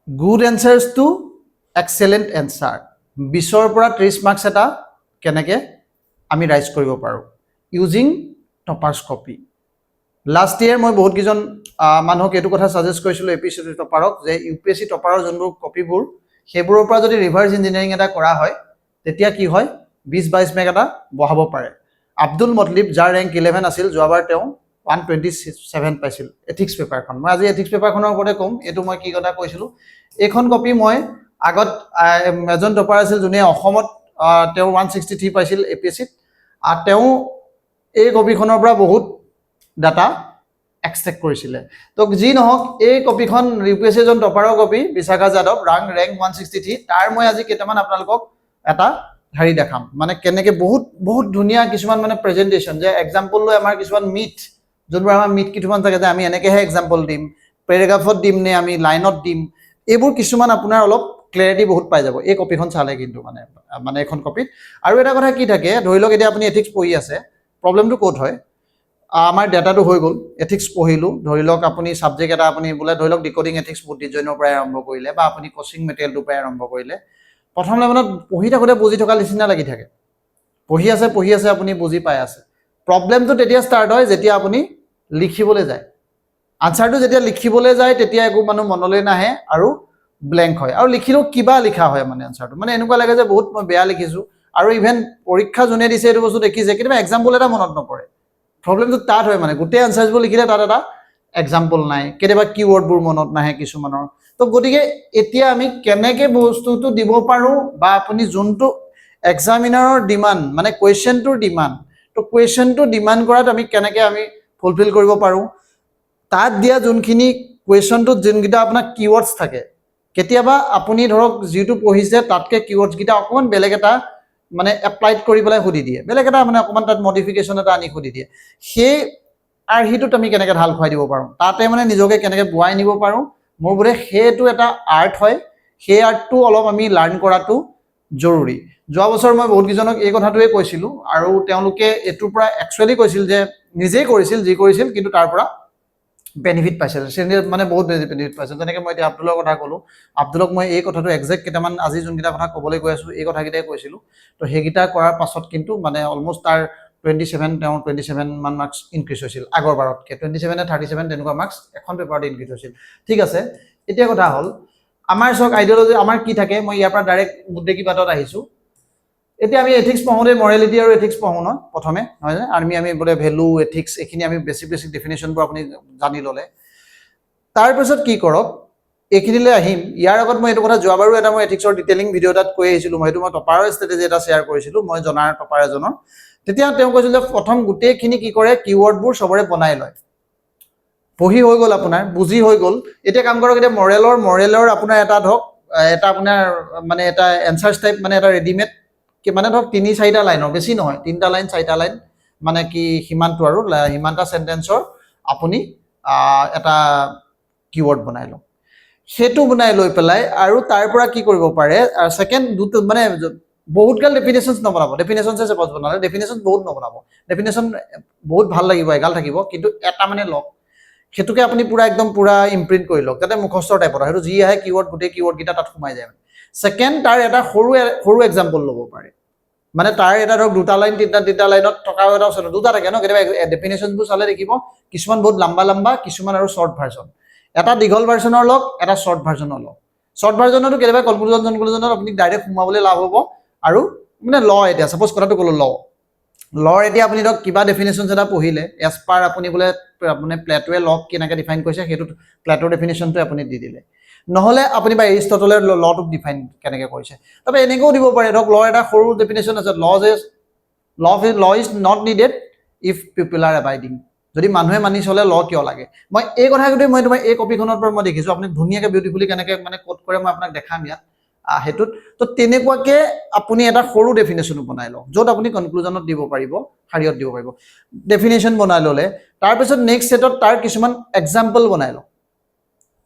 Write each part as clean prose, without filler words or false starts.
good answers to excellent answer 20ৰ পৰা 30 marks এটা কেনেকৈ আমি ৰাইজ কৰিব পাৰোঁ using toppers copy last year মই বহুত কেইজন মানুহক এইটো কথা ছাজেষ্ট কৰিছিলোঁ APSC টপাৰক যে UPSC টপাৰৰ যোনবোৰ কপিবোৰ সেইবোৰৰ পৰা যদি ৰিভাৰ্ছ ইঞ্জিনিয়াৰিং এটা কৰা হয় তেতিয়া কি হয় 20-22 মেগ এটা বহাব পাৰে আব্দুল মতলিব যাৰ ৰেংক 11 আছিল যোৱাবাৰ তেওঁ 127 পাইছিল এথিক্স পেপাৰখন মই আজি এথিক্স পেপাৰখনৰ ওপৰতে ক'ম এইটো মই কি কথা কৈছিলোঁ এইখন কপি মই আগত এজন টপাৰ আছিল যোনে অসমত তেওঁ 163 পাইছিল APSCত আৰু তেওঁ এই কপিখনৰ পৰা বহুত ডাটা এক্সট্ৰেক্ট কৰিছিলে তো যি নহওক এই কপিখন UPSC এজন টপাৰৰ কপি বিশাখা যাদৱ ৰেংক 163 তাৰ মই আজি কেইটামান আপোনালোকক এটা হেৰি দেখাম মানে কেনেকৈ বহুত ধুনীয়া কিছুমান মানে প্ৰেজেণ্টেশ্যন যে এক্সাম্পল লৈ আমাৰ কিছুমান মিথ যোনবোৰ আমাৰ মিথ কিছুমান থাকে যে আমি এনেকৈহে এক্সাম্পল দিম পেৰাগ্ৰাফত দিম নে আমি লাইনত দিম এইবোৰ কিছুমান আপোনাৰ অলপ ক্লেৰিটি বহুত পাই যাব এই কপিখন চালে কিন্তু মানে এখন কপিত আৰু এটা কথা কি থাকে ধৰি লওক এতিয়া আপুনি এথিক্স পঢ়ি আছে প্ৰব্লেমটো ক'ত হয় আমাৰ ডাটাটো হৈ গ'ল এথিক্স পঢ়িলোঁ ধৰি লওক আপুনি ছাবজেক্ট এটা আপুনি বোলে ধৰি লওক ডিকোডিং এথিক্স বুদ্ধিজনৰ পৰাই আৰম্ভ কৰিলে বা আপুনি কোচিং মেটেৰিয়েলটোৰ পৰাই আৰম্ভ কৰিলে প্ৰথম লেভেলত পঢ়ি থাকোঁতে বুজি থকা নিচিনা লাগি থাকে পঢ়ি আছে আপুনি বুজি পাই আছে প্ৰব্লেমটো তেতিয়া ষ্টাৰ্ট হয় যেতিয়া আপুনি লিখিবলৈ যায় আনচাৰটো যেতিয়া লিখিবলৈ যায় তেতিয়া একো মানুহ মনলৈ নাহে আৰু ব্লেংক হয় আৰু লিখিলেও কিবা লিখা হয় মানে আনচাৰটো মানে এনেকুৱা লাগে যে বহুত মই বেয়া লিখিছোঁ আৰু ইভেন পৰীক্ষা যোনে দিছে এইটো বস্তু দেখিছে কেতিয়াবা এক্সাম্পল এটা মনত নপৰে প্ৰব্লেমটো তাত হয় মানে গোটেই আনচাৰ্ছবোৰ লিখিলে তাত এটা এক্সাম্পল নাই কেতিয়াবা কিৱৰ্ডবোৰ মনত নাহে কিছুমানৰ তো গতিকে এতিয়া আমি কেনেকৈ বস্তুটো দিব পাৰোঁ বা আপুনি যোনটো এক্সামিনাৰৰ ডিমাণ্ড মানে কুৱেশ্যনটোৰ ডিমাণ্ড তো কুৱেশ্যনটো ডিমাণ্ড কৰাত আমি কেনেকৈ আমি ফুলফিল কৰিব পাৰোঁ তাত দিয়া যোনখিনি কুৱেশ্যনটোত যোনকেইটা আপোনাৰ কিৱৰ্ডছ থাকে কেতিয়াবা আপুনি ধৰক যিটো পঢ়িছে তাতকৈ কিৱৰ্ডছকেইটা অকণমান বেলেগ এটা মানে এপ্লাইড কৰি পেলাই সুধি দিয়ে বেলেগ এটা মানে অকণমান তাত মডিফিকেশ্যন এটা আনি সুধি দিয়ে সেই আৰ্হিটোত আমি কেনেকৈ ঢাল খুৱাই দিব পাৰোঁ তাতে মানে নিজকে কেনেকৈ বোৱাই নিব পাৰোঁ মোৰ বোধে সেইটো এটা আৰ্ট হয় সেই আৰ্টটো অলপ আমি লাৰ্ণ কৰাটো জৰুৰী যোৱা বছৰ মই বহুত কেইজনক এই কথাটোৱে কৈছিলোঁ আৰু তেওঁলোকে এইটোৰ পৰা একচুৱেলি কৈছিল যে নিজেই কৰিছিল যি কৰিছিল কিন্তু তাৰ পৰা বেনিফিট পাইছিল মানে বহুত বেনিফিট পাইছিল যেনেকৈ মই এতিয়া আব্দুলৰ কথা ক'লোঁ আব্দুলক মই এই কথাটো একজেক্ট কেইটামান আজি যোনকেইটা কথা ক'বলৈ গৈ আছোঁ এই কথাকেইটাই কৈছিলোঁ তো সেইকেইটা কৰাৰ পাছত কিন্তু মানে অলমষ্ট তাৰ 27 মান মাৰ্কছ ইনক্ৰিজ হৈছিল আগৰ বাৰতকৈ 27 নে 37 তেনেকুৱা মাৰ্কছ এখন পেপাৰতে ইনক্ৰিজ হৈছিল ঠিক আছে এতিয়া কথা হ'ল আমাৰ চাওক আইডিঅলজি আমাৰ কি থাকে মই ইয়াৰ পৰা ডাইৰেক্ট মুদ্দে কিবাতত আহিছোঁ এতিয়া আমি এথিক্স পঢ়োঁতে মৰেলিটি আৰু এথিক্স পঢ়োঁ ন প্ৰথমে নহয় জানো আমি বোলে ভেলু এথিক্স এইখিনি আমি বেছিক ডেফিনেশ্যনবোৰ আপুনি জানি ল'লে তাৰপিছত কি কৰক এইখিনিলৈ আহিম ইয়াৰ আগত মই এইটো কথা যোৱাবাৰো এটা মই এথিক্সৰ ডিটেইলিং ভিডিঅ' এটাত কৈ আহিছিলোঁ মই সেইটো মই টপাৰৰ ষ্ট্ৰেটেজি এটা শ্বেয়াৰ কৰিছিলোঁ মই জনাৰ টপাৰ এজনৰ তেতিয়া তেওঁ কৈছিল যে প্ৰথম গোটেইখিনি কি কৰে কিৱৰ্ডবোৰ চবৰে বনাই লয় পঢ়ি হৈ গ'ল আপোনাৰ বুজি হৈ গ'ল এতিয়া কাম কৰক এতিয়া মৰেলৰ আপোনাৰ এটা ধৰক এটা আপোনাৰ মানে এটা এনচাৰ্ছ টাইপ মানে এটা ৰেডিমেড মানে ধৰক 3-4টা লাইনৰ বেছি নহয় 3টা লাইন 4টা লাইন মানে কি সিমানটো আৰু সিমানটা সেন্টেন্সৰ আপুনি এটা কিৱৰ্ড বনাই লওক সেইটো বনাই লৈ পেলাই আৰু তাৰ পৰা কি কৰিব পাৰে সেকেন্ড দুটো মানে বহুত গাল ডেফিনেশনস নবনাব ডেফিনেশনস সাপোজ বনালে ডেফিনেশন বহুত নবনাব ডেফিনেশন বহুত ভাল লাগিব এগাল থাকিব কিন্তু এটা মানে লওক সেতুকে আপুনি পুৰা একদম পুৰা ইমপ্ৰিন্ট কৰি লওক যাতে মুখস্থৰ টাইপৰ হেতু জি আহে কিৱৰ্ড গুটে কিৱৰ্ড গিটা তাত সোমাই যায় সেকেন্ড তাৰ এটা সৰু এক্সাম্পল ল'ব পাৰে মানে তাৰ এটা ধৰক দুটা লাইন তিনটা লাইনত থকা এটা আছে দুটা থাকে ন কেতিয়াবা ডেফিনেশনবোৰ চালে দেখিব কিছুমান বহুত লম্বা কিছুমান আৰু শৰ্ট ভাৰ্সন এটা দীঘল ভাৰ্সনৰ লওক এটা শৰ্ট ভাৰ্সনৰ লওক শৰ্ট ভাৰ্সনটো কেতিয়াবা কনক্লুজনত আপুনি ডাইৰেক্ট সোমাবলৈ লাভ হ'ব আৰু মানে ল এটা সাপোজ কথাটো ক'লো লৰ এতিয়া আপুনি ধৰক কিবা ডেফিনেশনস এটা পঢ়িলে এজ পাৰ আপুনি বোলে আপুনি প্লেটোৱে লক কেনেকৈ ডিফাইন কৰিছে সেইটো প্লেটোৰ ডেফিনেশনটো আপুনি দি দিলে নহলে আপুনি বা এৰিষ্টটলৰ লটো ডিফাইন কেনেকৈ কৰিছে তবে এনেকৈও দিব পাৰে ধৰক ল এটা সৰু ডেফিনেশন আছে law is not needed if people are abiding যদি মানুহে মানি চলে ল কিয় লাগে মই এই কথাটো মই তোমাৰ এই কপিখনৰ পৰা মই দেখিছোঁ আপুনি ধুনীয়াকৈ বিউটিফুলি কেনেকৈ মানে কোট কৰে মই আপোনাক দেখাম ইয়াত হেতুত তো তেনেকুৱাকে আপুনি এটা সৰু ডেফিনেশন বনাই লওক য'ত আপুনি কনক্লুজনত দিব পাৰিব শাৰীত দিব পাৰিব ডেফিনেশন বনাই ল'লে তাৰ পিছত নেক্সট সেটত তাৰ কিছুমান এক্সাম্পল বনাই লওক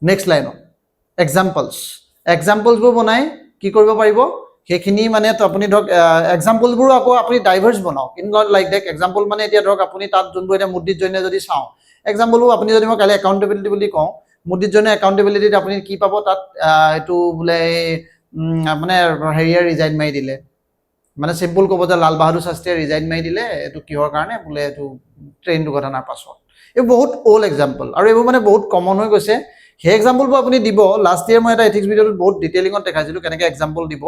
নেক্সট লাইনত এক্সাম্পলছবোৰ বনাই কি কৰিব পাৰিব সেইখিনি মানে তো আপুনি ধৰক এক্সাম্পলবোৰ আকৌ আপুনি ডাইভাৰ্স বনাওক in not like that example মানে এতিয়া ধৰক আপুনি তাত যোনবোৰ এটা মুদ্দিত জন্য যদি চাওঁ এক্সাম্পলবোৰ আপুনি যদি মই কালি একাউণ্টেবিলিটি বুলি কওঁ মোদীৰ জন্য একাউণ্টেবিলিটিত আপুনি কি পাব তাত এইটো বোলে মানে হেৰিয়ে ৰিজাইন মাৰি দিলে মানে চিম্পল ক'ব যে লাল বাহাদুৰ শাস্ত্ৰীয়ে ৰিজাইন মাৰি দিলে এইটো কিহৰ কাৰণে বোলে এইটো ট্ৰেইন দুৰ্ঘটনাৰ পাছত এই বহুত অল্ড এক্সাম্পল আৰু এইবোৰ মানে বহুত কমন হৈ গৈছে সেই এক্সাম্পলবোৰ আপুনি দিব লাষ্ট ইয়াৰ মই এটা এথিক্স ভিডিঅ'টোত বহুত ডিটেইলিঙত দেখাইছিলোঁ কেনেকৈ এক্সাম্পল দিব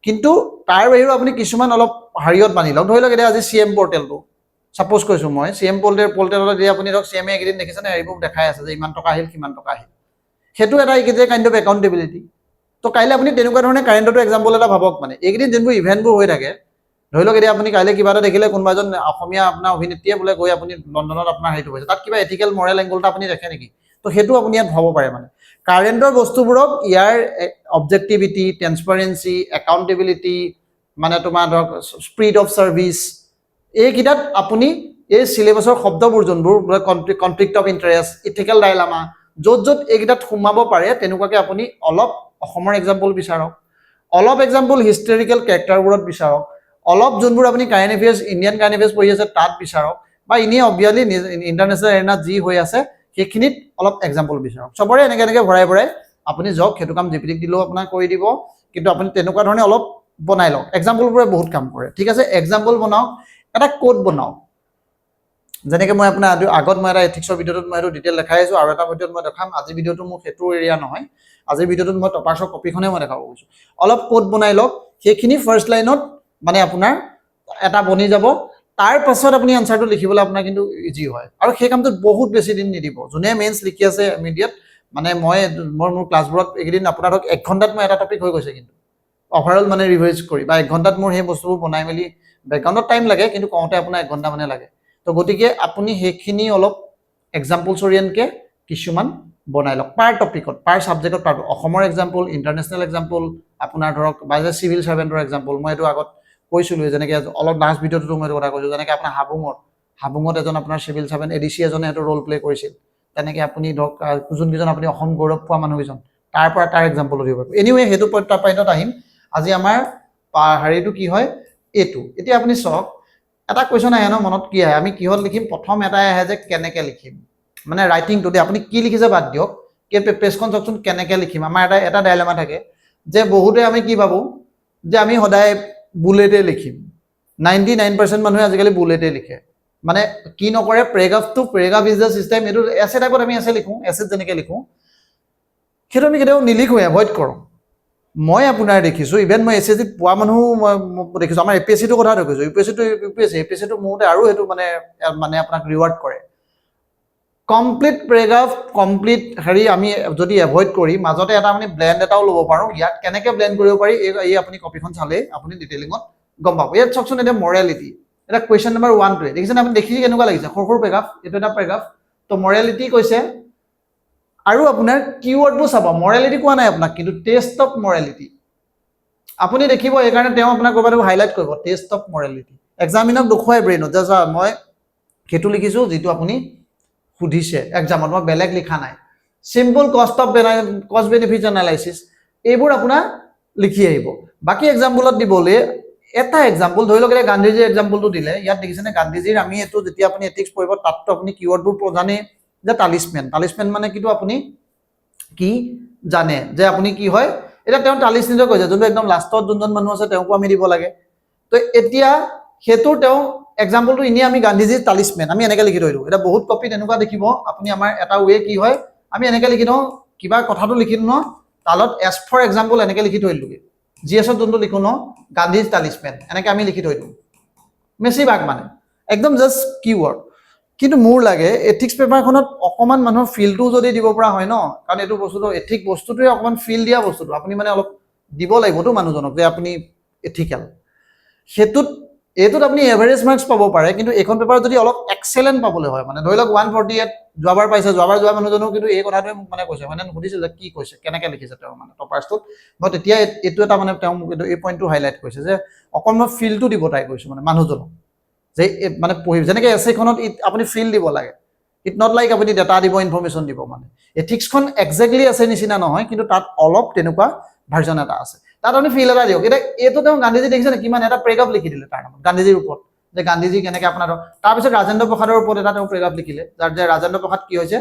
কিন্তু তাৰ বাহিৰেও আপুনি কিছুমান অলপ হাৰিয়ত মানি লওক ধৰি লওক এতিয়া আজি CM পৰ্টেলটো সাপোজ কৈছোঁ মই CM পৰ্টেলত দিয়ে আপুনি ধৰক CM একেদিন দেখিছেনে এইবোৰ দেখাই আছে যে ইমান টকা আহিল কিমান টকা আহিল সেইটো এটা কাইণ্ড অফ একাউণ্টেবিলিটি তো কাইলৈ আপুনি তেনেকুৱা ধৰণে কাৰেণ্টতো এক্সাম্পল এটা ভাবক মানে এইকেইদিন যোনবোৰ ইভেণ্টবোৰ হৈ থাকে ধৰি লওক এতিয়া আপুনি কাইলৈ কিবা এটা দেখিলে কোনোবা এজন অসমীয়া আপোনাৰ অভিনেত্ৰীয়ে বোলে গৈ আপুনি লণ্ডনত আপোনাৰ হেৰিটো হৈছে তাত কিবা এথিকেল মৰেল এংগলটা আপুনি দেখে নেকি তো সেইটো আপুনি ইয়াত ভাব পাৰে মানে কাৰেণ্টৰ বস্তুবোৰক ইয়াৰ অবজেক্টিভিটি ট্ৰেন্সপাৰেঞ্চি একাউণ্টেবিলিটি মানে তোমাৰ ধৰক স্পিৰিট অফ ছাৰ্ভিচ এইকেইটাত আপুনি এই চিলেবাছৰ শব্দবোৰ যোনবোৰ কনফ্লিক্ট অফ ইণ্টাৰেষ্ট ইথিকেল ডাইলামা য'ত এইকেইটাত সোমাব পাৰে তেনেকুৱাকৈ আপুনি অলপ অসমৰ এক্সাম্পল বিচাৰক অলপ এক্সাম্পল হিষ্টৰিকেল কেৰেক্টাৰবোৰত বিচাৰক অলপ যোনবোৰ আপুনি current affairs Indian current affairs পঢ়ি আছে তাত বিচাৰক বা এনেই অবভিয়াছলি ইণ্টাৰনেশ্যনেল এৰেনাত যি হৈ আছে সেইখিনিত অলপ এক্সাম্পল বিচাৰক চবৰে এনেকৈ ভৰাই আপুনি যাওক সেইটো কাম জিপিটিক দিলেও আপোনাক কৰি দিব কিন্তু আপুনি তেনেকুৱা ধৰণে অলপ বনাই লওক এক্সাম্পলবোৰে বহুত কাম কৰে ঠিক আছে এক্সাম্পল বনাওক এটা কোড বনাওক যেনেকৈ মই আপোনাৰ আগত মই এটা এথিক্সৰ ভিডিঅ'টোত মই এইটো ডিটেইল দেখাই আছোঁ আৰু এটা ভিডিঅ'ত মই দেখাম আজি ভিডিঅ'টো মোক সেইটো এৰিয়া নহয় আজিৰ ভিডিঅ'টোত মই টপাৰ্ছৰ কপিখনে মই দেখাব গৈছোঁ অলপ কোড বনাই লওক সেইখিনি ফাৰ্ষ্ট লাইনত মানে আপোনাৰ এটা বনি যাব তাৰ পাছত আপুনি আনসাৰটো লিখিবলৈ আপোনাৰ কিন্তু ইজি হয় আৰু সেই কামটোত বহুত বেছি দিন নিদিব যোনে মেইনছ লিখি আছে ইমিডিয়েট মানে মই মোৰ ক্লাছবোৰত এইকেইদিন আপোনাৰ ধৰক 1 ঘণ্টাত মই এটা টপিক হৈ গৈছে কিন্তু অভাৰঅল মানে ৰিভাইজ কৰি বা 1 ঘণ্টাত মোৰ সেই বস্তুবোৰ বনাই মেলি বেকগ্ৰাউণ্ডত টাইম লাগে কিন্তু কওঁতে আপোনাৰ 1 ঘণ্টা মানে লাগে তো গতিকে আপুনি সেইখিনি অলপ এক্সাম্পলছ অৰিয়েণ্টকৈ কিছুমান বনাই লওক পাৰ টপিকত পাৰ ছাবজেক্টত পাৰ অসমৰ এক্সাম্পল ইণ্টাৰনেশ্যনেল এক্সাম্পল আপোনাৰ ধৰক বা যে চিভিল ছাৰ্ভেণ্টৰ এক্সাম্পল মই এইটো আগত কৈছিলোঁ যেনেকৈ অলপ লাষ্ট ভিডিঅ'টো মই এইটো কথা কৈছোঁ যেনেকৈ আপোনাৰ হাবুঙত এজন আপোনাৰ চিভিল ছাৰ্ভেণ্ট ADC এজনে সেইটো ৰ'ল প্লে কৰিছিল তেনেকৈ আপুনি ধৰক যোনকেইজন আপুনি অসম গৌৰৱ পোৱা মানুহকেইজন তাৰ পৰা তাৰ এক্সাম্পলো দিব পাৰিব এনিৱে সেইটো পইণ্টত আহিম আজি আমাৰ হেৰিটো কি হয় এইটো এতিয়া আপুনি চাওক এটা কুৱেশ্যন আহে ন মনত কি আহে আমি কিহত লিখিম প্ৰথম এটাই আহে যে কেনেকৈ লিখিম মানে ৰাইটিংটো দেই আপুনি কি লিখিছে বাদ দিয়ক পেজখন চাওকচোন কেনেকৈ লিখিম আমাৰ এটা ডাইলেমা থাকে যে বহুতে আমি কি ভাবোঁ যে আমি সদায় বুলেটে লিখিম 99% মানুহে আজিকালি বুলেটে লিখে মানে কি নকৰে পেৰেগ্ৰাফ ইজ দ্য চিষ্টেম এইটো এছে টাইপত আমি এছে লিখোঁ এছেত যেনেকৈ লিখোঁ সেইটো আমি কেতিয়াও নিলিখোঁ এভইড কৰোঁ মই আপোনাৰ দেখিছোঁ ইভেন মই SSC পোৱা মানুহ মই দেখিছোঁ আমাৰ APSCটোৰ কথা দেখিছোঁ APSCটো মোৰ আৰু সেইটো মানে আপোনাক ৰিৱাৰ্ড কৰে কমপ্লিট পেৰেগ্ৰাফ কমপ্লিট হেৰি আমি যদি এভইড কৰি মাজতে এটা আমি ব্লেণ্ড এটাও ল'ব পাৰোঁ ইয়াত কেনেকৈ ব্লেণ্ড কৰিব পাৰি এই আপুনি কপিখন চালেই আপুনি ডিটেইলিঙত গম পাব ইয়াত চাওকচোন এতিয়া মৰেলিটি এটা কুৱেশ্যন নম্বৰ 1 দেখিছেনে আপুনি দেখি কেনেকুৱা লাগিছে সৰু পেৰেগ্ৰাফ এইটো এটা পেৰেগ্ৰাফ তো মৰেলিটি কৈছে আৰু আপোনাৰ কিৱৰ্ডবোৰ চাব মৰেলিটি কোৱা নাই আপোনাক কিন্তু টেষ্ট অফ মৰেলিটি আপুনি দেখিব এইকাৰণে তেওঁ আপোনাক ক'ৰবাত হাইলাইট কৰিব টেষ্ট অফ মৰেলিটি এক্সামিনক দেখুৱাই ব্ৰেইনত যে মই সেইটো লিখিছোঁ যিটো আপুনি সুধিছে এক্সামত মই বেলেগ লিখা নাই চিম্পল কষ্ট বেনিফিট এনালাইচিছ এইবোৰ আপোনাৰ লিখি আহিব বাকী এক্সাম্পলত দিবলৈ এটা এক্সাম্পল ধৰি লওক এতিয়া গান্ধীজীৰ এক্সাম্পলটো দিলে ইয়াত দেখিছেনে গান্ধীজীৰ আমি এইটো যেতিয়া আপুনি এথিক্স পঢ়িব তাততো আপুনি কিৱৰ্ডবোৰ জানে যে টালিছমেন মানে কিন্তু আপুনি কি জানে যে আপুনি কি হয় এটা তেওঁ টালিছ নিজৰ কৈছে যোনটো একদম লাষ্টত যোনজন মানুহ আছে তেওঁকো আমি দিব লাগে তো এতিয়া সেইটোৰ তেওঁ এক্সাম্পলটো এনেই আমি গান্ধীজীৰ টালিছমেন আমি এনেকৈ লিখি থৈ দিওঁ এটা বহুত কপিত এনেকুৱা দেখিব আপুনি আমাৰ এটা ৱে কি হয় আমি এনেকৈ লিখি দিওঁ কিবা কথাটো লিখি দিওঁ ন তালত এছ ফৰ এক্সাম্পল এনেকৈ লিখি থৈ দিলোঁগৈ GSত যোনটো লিখোঁ ন গান্ধীজ টালিছমেন এনেকৈ আমি লিখি থৈ দিওঁ বেছিভাগ মানে একদম জাষ্ট কিৱৰ্ড কিন্তু মোৰ লাগে এথিক্স পেপাৰখনত অকণমান মানুহৰ ফিলটো যদি দিব পৰা হয় ন কাৰণ এইটো বস্তুটো এথিক বস্তুটোৱে অকণমান ফিল দিয়া বস্তুটো আপুনি মানে অলপ দিব লাগিবতো মানুহজনক যে আপুনি এথিকেল এইটোত আপুনি এভাৰেজ মাৰ্কছ পাব পাৰে কিন্তু এইখন পেপাৰত যদি অলপ এক্সেলেণ্ট পাবলৈ হয় মানে ধৰি লওক 148 যোৱাবাৰ পাইছে যোৱা মানুহজনেও কিন্তু এই কথাটোৱে মোক মানে কৈছে মানে সুধিছিল যে কি কৈছে কেনেকৈ লিখিছে তেওঁ মানে টপাৰ্ছটোত মই তেতিয়া এইটো এটা মানে তেওঁ মোক এই পইণ্টটো হাইলাইট কৰিছে যে অকণমান ফিলটো দিব ট্ৰাই কৰিছোঁ মানে মানুহজনক যে মানে পঢ়িব যেনেকৈ এছেখনত আপুনি ফিল দিব লাগে ইট নট লাইক আপুনি ডাটা দিব ইনফৰমেশ্যন দিব মানে এথিক্সখন একজেক্টলি আছে নিচিনা নহয় কিন্তু তাত অলপ তেনেকুৱা ভাৰ্জন এটা আছে তাত আপুনি ফিল এটা দিয়ক এতিয়া এইটো তেওঁ গান্ধীজী দেখিছেনে কিমান এটা পেৰেগ্ৰাফ লিখি দিলে তাৰ নামত গান্ধীজীৰ ওপৰত যে গান্ধীজী কেনেকৈ আপোনাৰ তাৰপিছত ৰাজেন্দ্ৰ প্ৰসাদৰ ওপৰত এটা তেওঁ পেৰেগ্ৰাফ লিখিলে যাৰ যে ৰাজেন্দ্ৰ প্ৰসাদ কি হৈছে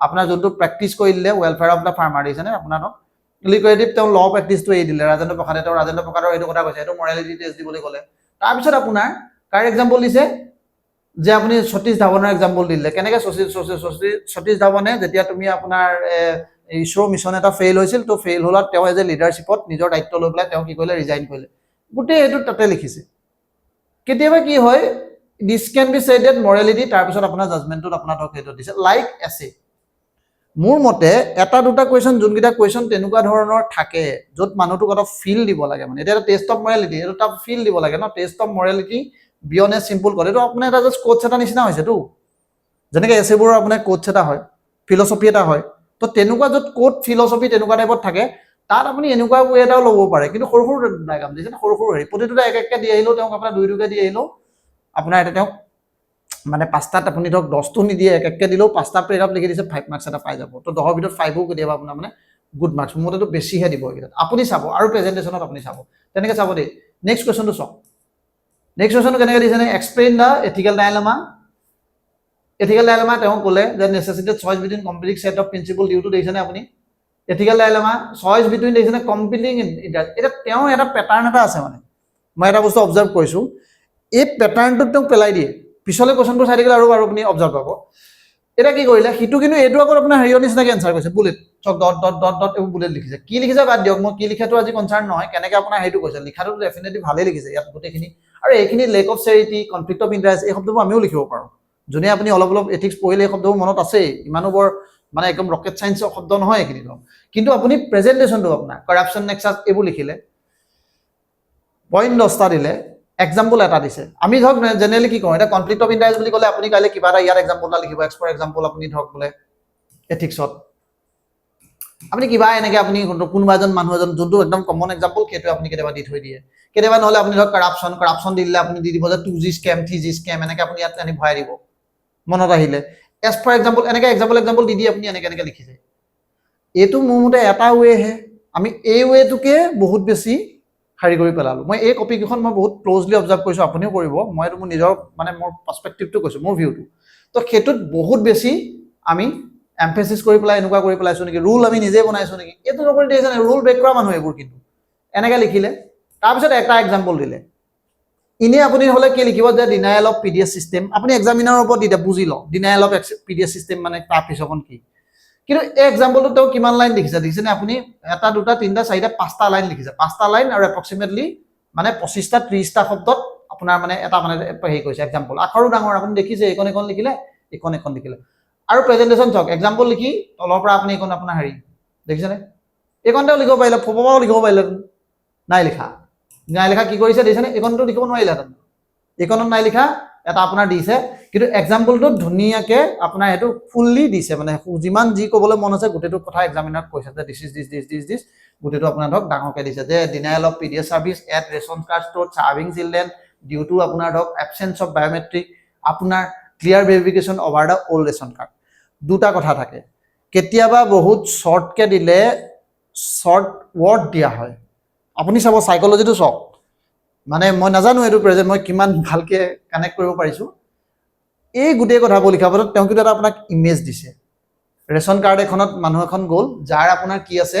আপোনাৰ যোনটো প্ৰেক্টিছ কৰি দিলে ৱেলফেয়াৰ অফ দ্য ফাৰ্মাৰ দিছেনে আপোনাৰ লিকুইডিভ তেওঁ ল প্ৰেক্টিছটো এৰি দিলে ৰাজেন্দ্ৰ প্ৰসাদে তেওঁ ৰাজেন্দ্ৰ প্ৰসাদৰ এইটো কথা কৈছে এইটো মৰেলিটি টেষ্ট দিবলৈ ক'লে তাৰপিছত আপোনাৰ কাৰ এক্সাম্পল দিছে যে আপুনি সতীশ ধাৱনৰ এক্সাম্পল দিলে কেনেকৈ সতীশ ধাৱনে যেতিয়া তুমি আপোনাৰ ইছৰো মিছন এটা ফেইল হৈছিল তো ফেইল হোৱাত তেওঁ এজ এ লিডাৰশ্বিপত নিজৰ দায়িত্ব লৈ পেলাই তেওঁ কি কৰিলে ৰিজাইন কৰিলে গোটেই এইটো তাতে লিখিছে কেতিয়াবা কি হয় this can be said that morality তাৰপিছত আপোনাৰ জাজমেণ্টটোত আপোনাৰ ধৰক সেইটো দিছে লাইক এছে মোৰ মতে এটা দুটা কুৱেশ্যন যোনকেইটা কুৱেশ্যন তেনেকুৱা ধৰণৰ থাকে য'ত মানুহটোক অলপ ফিল দিব লাগে মানে এতিয়া টেষ্ট অফ মৰেলিটি এইটো তাক ফিল দিব লাগে ন test of morality beyond a simple কৰে এইটো আপোনাৰ এটা জাষ্ট কোটছ এটা নিচিনা হৈছেতো যেনেকৈ এছেবোৰৰ আপোনাৰ কোটছ এটা হয় ফিলচফি এটা হয় তো তেনেকুৱা য'ত কোট ফিলচফি তেনেকুৱা টাইপত থাকে তাত আপুনি এনেকুৱা ৱে এটাও ল'ব পাৰে কিন্তু সৰু সৰু ডায়গ্ৰাম দিছে সৰু সৰু হেৰি প্ৰতিটোতে এক এককৈ দি আহিলেও তেওঁক আপোনাৰ দুই দুইকৈ দি আহিলেও আপোনাৰ এটা তেওঁক মানে পাঁচটাত আপুনি ধৰক 10টো নিদিয়ে এক এককৈ দিলেও পাঁচটা পেৰাগ্ৰাফ লিখি দিছে 5 মাৰ্কছ এটা পাই যাব তো 10ৰ ভিতৰত 5ও কেতিয়াবা আপোনাৰ মানে গুড মাৰ্কছ মোৰ মতেতো বেছিহে দিব এইকেইটাত আপুনি চাব আৰু প্ৰেজেণ্টেশ্যনত আপুনি চাব তেনেকৈ চাব দেই নেক্সট কুৱেশ্যনটো চাওক নেক্সট কুৱেশ্যনটো কেনেকৈ দিছে নে এক্সপ্লেইন দ্য এথিকেল ডাইলেমা তেওঁ ক'লে যে necessitated choice between complete set of principle ডিউটো দেখিছেনে আপুনি এথিকেল ডাইলেমা চইচ বিটুইন দেখিছেনে কম্পিটিং এতিয়া তেওঁ এটা পেটাৰ্ণ এটা আছে মানে মই এটা বস্তু অবজাৰ্ভ কৰিছোঁ এই পেটাৰ্ণটোত তেওঁক পেলাই দিয়ে পিছলৈ কুৱেশ্যনবোৰ চাই থাকিলে আৰু আপুনি অবজাৰ্ভ পাব এটা কি কৰিলে সিটো কিন্তু এইটো আকৌ আপোনাৰ হেৰিৰ নিচিনাকৈ এনচাৰ কৰিছে বুলেট চক ডট ডট ডট ডট এইবোৰ বুলেট লিখিছে কি লিখিছে বাদ দিয়ক মই কি লিখাটো আজি কনচাৰ্ণ নহয় কেনেকৈ আপোনাৰ সেইটো কৈছে লিখাটো ডেফিনেটলি ভালেই লিখিছে ইয়াত গোটেইখিনি আৰু এইখিনি lake of charity conflict of interest এই শব্দবোৰ আমিও লিখিব পাৰোঁ যোনে আপুনি অলপ অলপ এথিক্স পঢ়িলে এই শব্দবোৰ মনত আছেই ইমানো বৰ মানে একদম ৰকেট চাইন্সৰ শব্দ নহয় এইখিনি কিন্তু আপুনি প্ৰেজেণ্টেশ্যনটো আপোনাৰ কৰাপশ্যন নেক্সাছ এইবোৰ লিখিলে পইণ্ট 10টা দিলে এক্সাম্পল এটা দিছে আমি ধৰক জেনেৰেলি কি কওঁ এটা কনফ্লিক্ট অফ ইণ্টাৰেষ্ট বুলি ক'লে আপুনি কাইলৈ কিবা এটা ইয়াত এক্সাম্পল এটা লিখিব ফৰ এক্সাম্পল আপুনি ধৰক বোলে এথিক্সত আপুনি কিবা এনেকৈ আপুনি কোনোবা এজন মানুহ এজন যোনটো একদম কমন এক্সাম্পল সেইটো আপুনি কেতিয়াবা দি থৈ দিয়ে কেতিয়াবা নহ'লে আপুনি ধৰক কৰাপশ্যন দিলে আপুনি দি দিব যে 2G স্কেম 3G স্কেম এনেকৈ আপুনি ইয়াত আনি ভৰাই দিব মনত আহিলে এজ ফৰ এক্সাম্পল এনেকৈ এক্সাম্পল দি আপুনি এনেকৈ লিখিছে এইটো মোৰ মতে এটা ৱেহে আমি এই ৱেটোকে বহুত বেছি হাৰি কৰি পেলালোঁ মই এই কপিকেইখন মই বহুত ক্ল'জলি অবজাৰ্ভ কৰিছোঁ আপুনিও কৰিব মই এইটো মোৰ নিজৰ মানে মোৰ পাৰ্চপেক্টিভটো কৈছোঁ মোৰ ভিউটো তো সেইটোত বহুত বেছি আমি এমফেচিছ কৰি পেলাই এনেকুৱা কৰি পেলাইছোঁ নেকি ৰুল আমি নিজে বনাইছোঁ নেকি এইটো নকৰি দেখিছে নাই ৰুল ব্ৰেক কৰা মানুহ এইবোৰ কিন্তু এনেকৈ লিখিলে তাৰপিছত এটা এক্সাম্পল দিলে ইনে আপুনি হ'লে কি লিখিব যে ডিনায়েল অফ পিডিএছ চিষ্টেম আপুনি এক্সামিনাৰৰ ওপৰত দি দিয়ে বুজি লওক ডিনায়েল অফ পিডিএছ চিষ্টেম মানে তাৰ পিছখন কি কিন্তু এই এক্সাম্পলটো তেওঁ কিমান লাইন দেখিছেনে আপুনি এটা দুটা তিনিটা চাৰিটা 5টা লাইন লিখিছে 5টা লাইন আৰু এপ্ৰক্সিমেটলি মানে 25টা 30টা শব্দত আপোনাৰ মানে এটা মানে হেৰি কৰিছে এক্সাম্পল আখৰো ডাঙৰ আপুনি দেখিছে এইখন লিখিলে এইখন লিখিলে আৰু প্ৰেজেণ্টেশ্যন চাওক এক্সাম্পল লিখি তলৰ পৰা আপুনি এইখন আপোনাৰ হেৰি দেখিছেনে এইখনতেও লিখিব পাৰিলে ফপমাও লিখিব পাৰিলে নাই লিখা কি কৰিছে দেখিছেনে এইখনটো লিখিব নোৱাৰিলেহেঁতেন এইখনত নাই লিখা এটা আপোনাৰ দিছে কিন্তু এক্সাম্পলটো ধুনীয়াকৈ আপোনাৰ সেইটো ফুললি দিছে মানে যিমান যি ক'বলৈ মন আছে গোটেইটো কথা এক্সামিনাৰত কৈছে যে দিছ গোটেইটো আপোনাৰ ধৰক ডাঙৰকৈ দিছে যে denial of PDS service at ration card store serving children due to আপোনাৰ ধৰক এবচেঞ্চ অফ বায়'মেট্ৰিক আপোনাৰ clear verification over the old ration card দুটা কথা থাকে কেতিয়াবা বহুত শ্বৰ্টকৈ দিলে শ্বৰ্ট ৱৰ্ড দিয়া হয় আপুনি চাব সাইকোলজিটো চাওক মানে মই নাজানো এইটো প্ৰেজেণ্ট মই কিমান ভালকৈ কানেক্ট কৰিব পাৰিছোঁ এই গোটেই কথাবোৰ লিখাৰ পাছত তেওঁ কিন্তু এটা আপোনাক ইমেজ দিছে ৰেচন কাৰ্ড এখনত মানুহ এখন গ'ল যাৰ আপোনাৰ কি আছে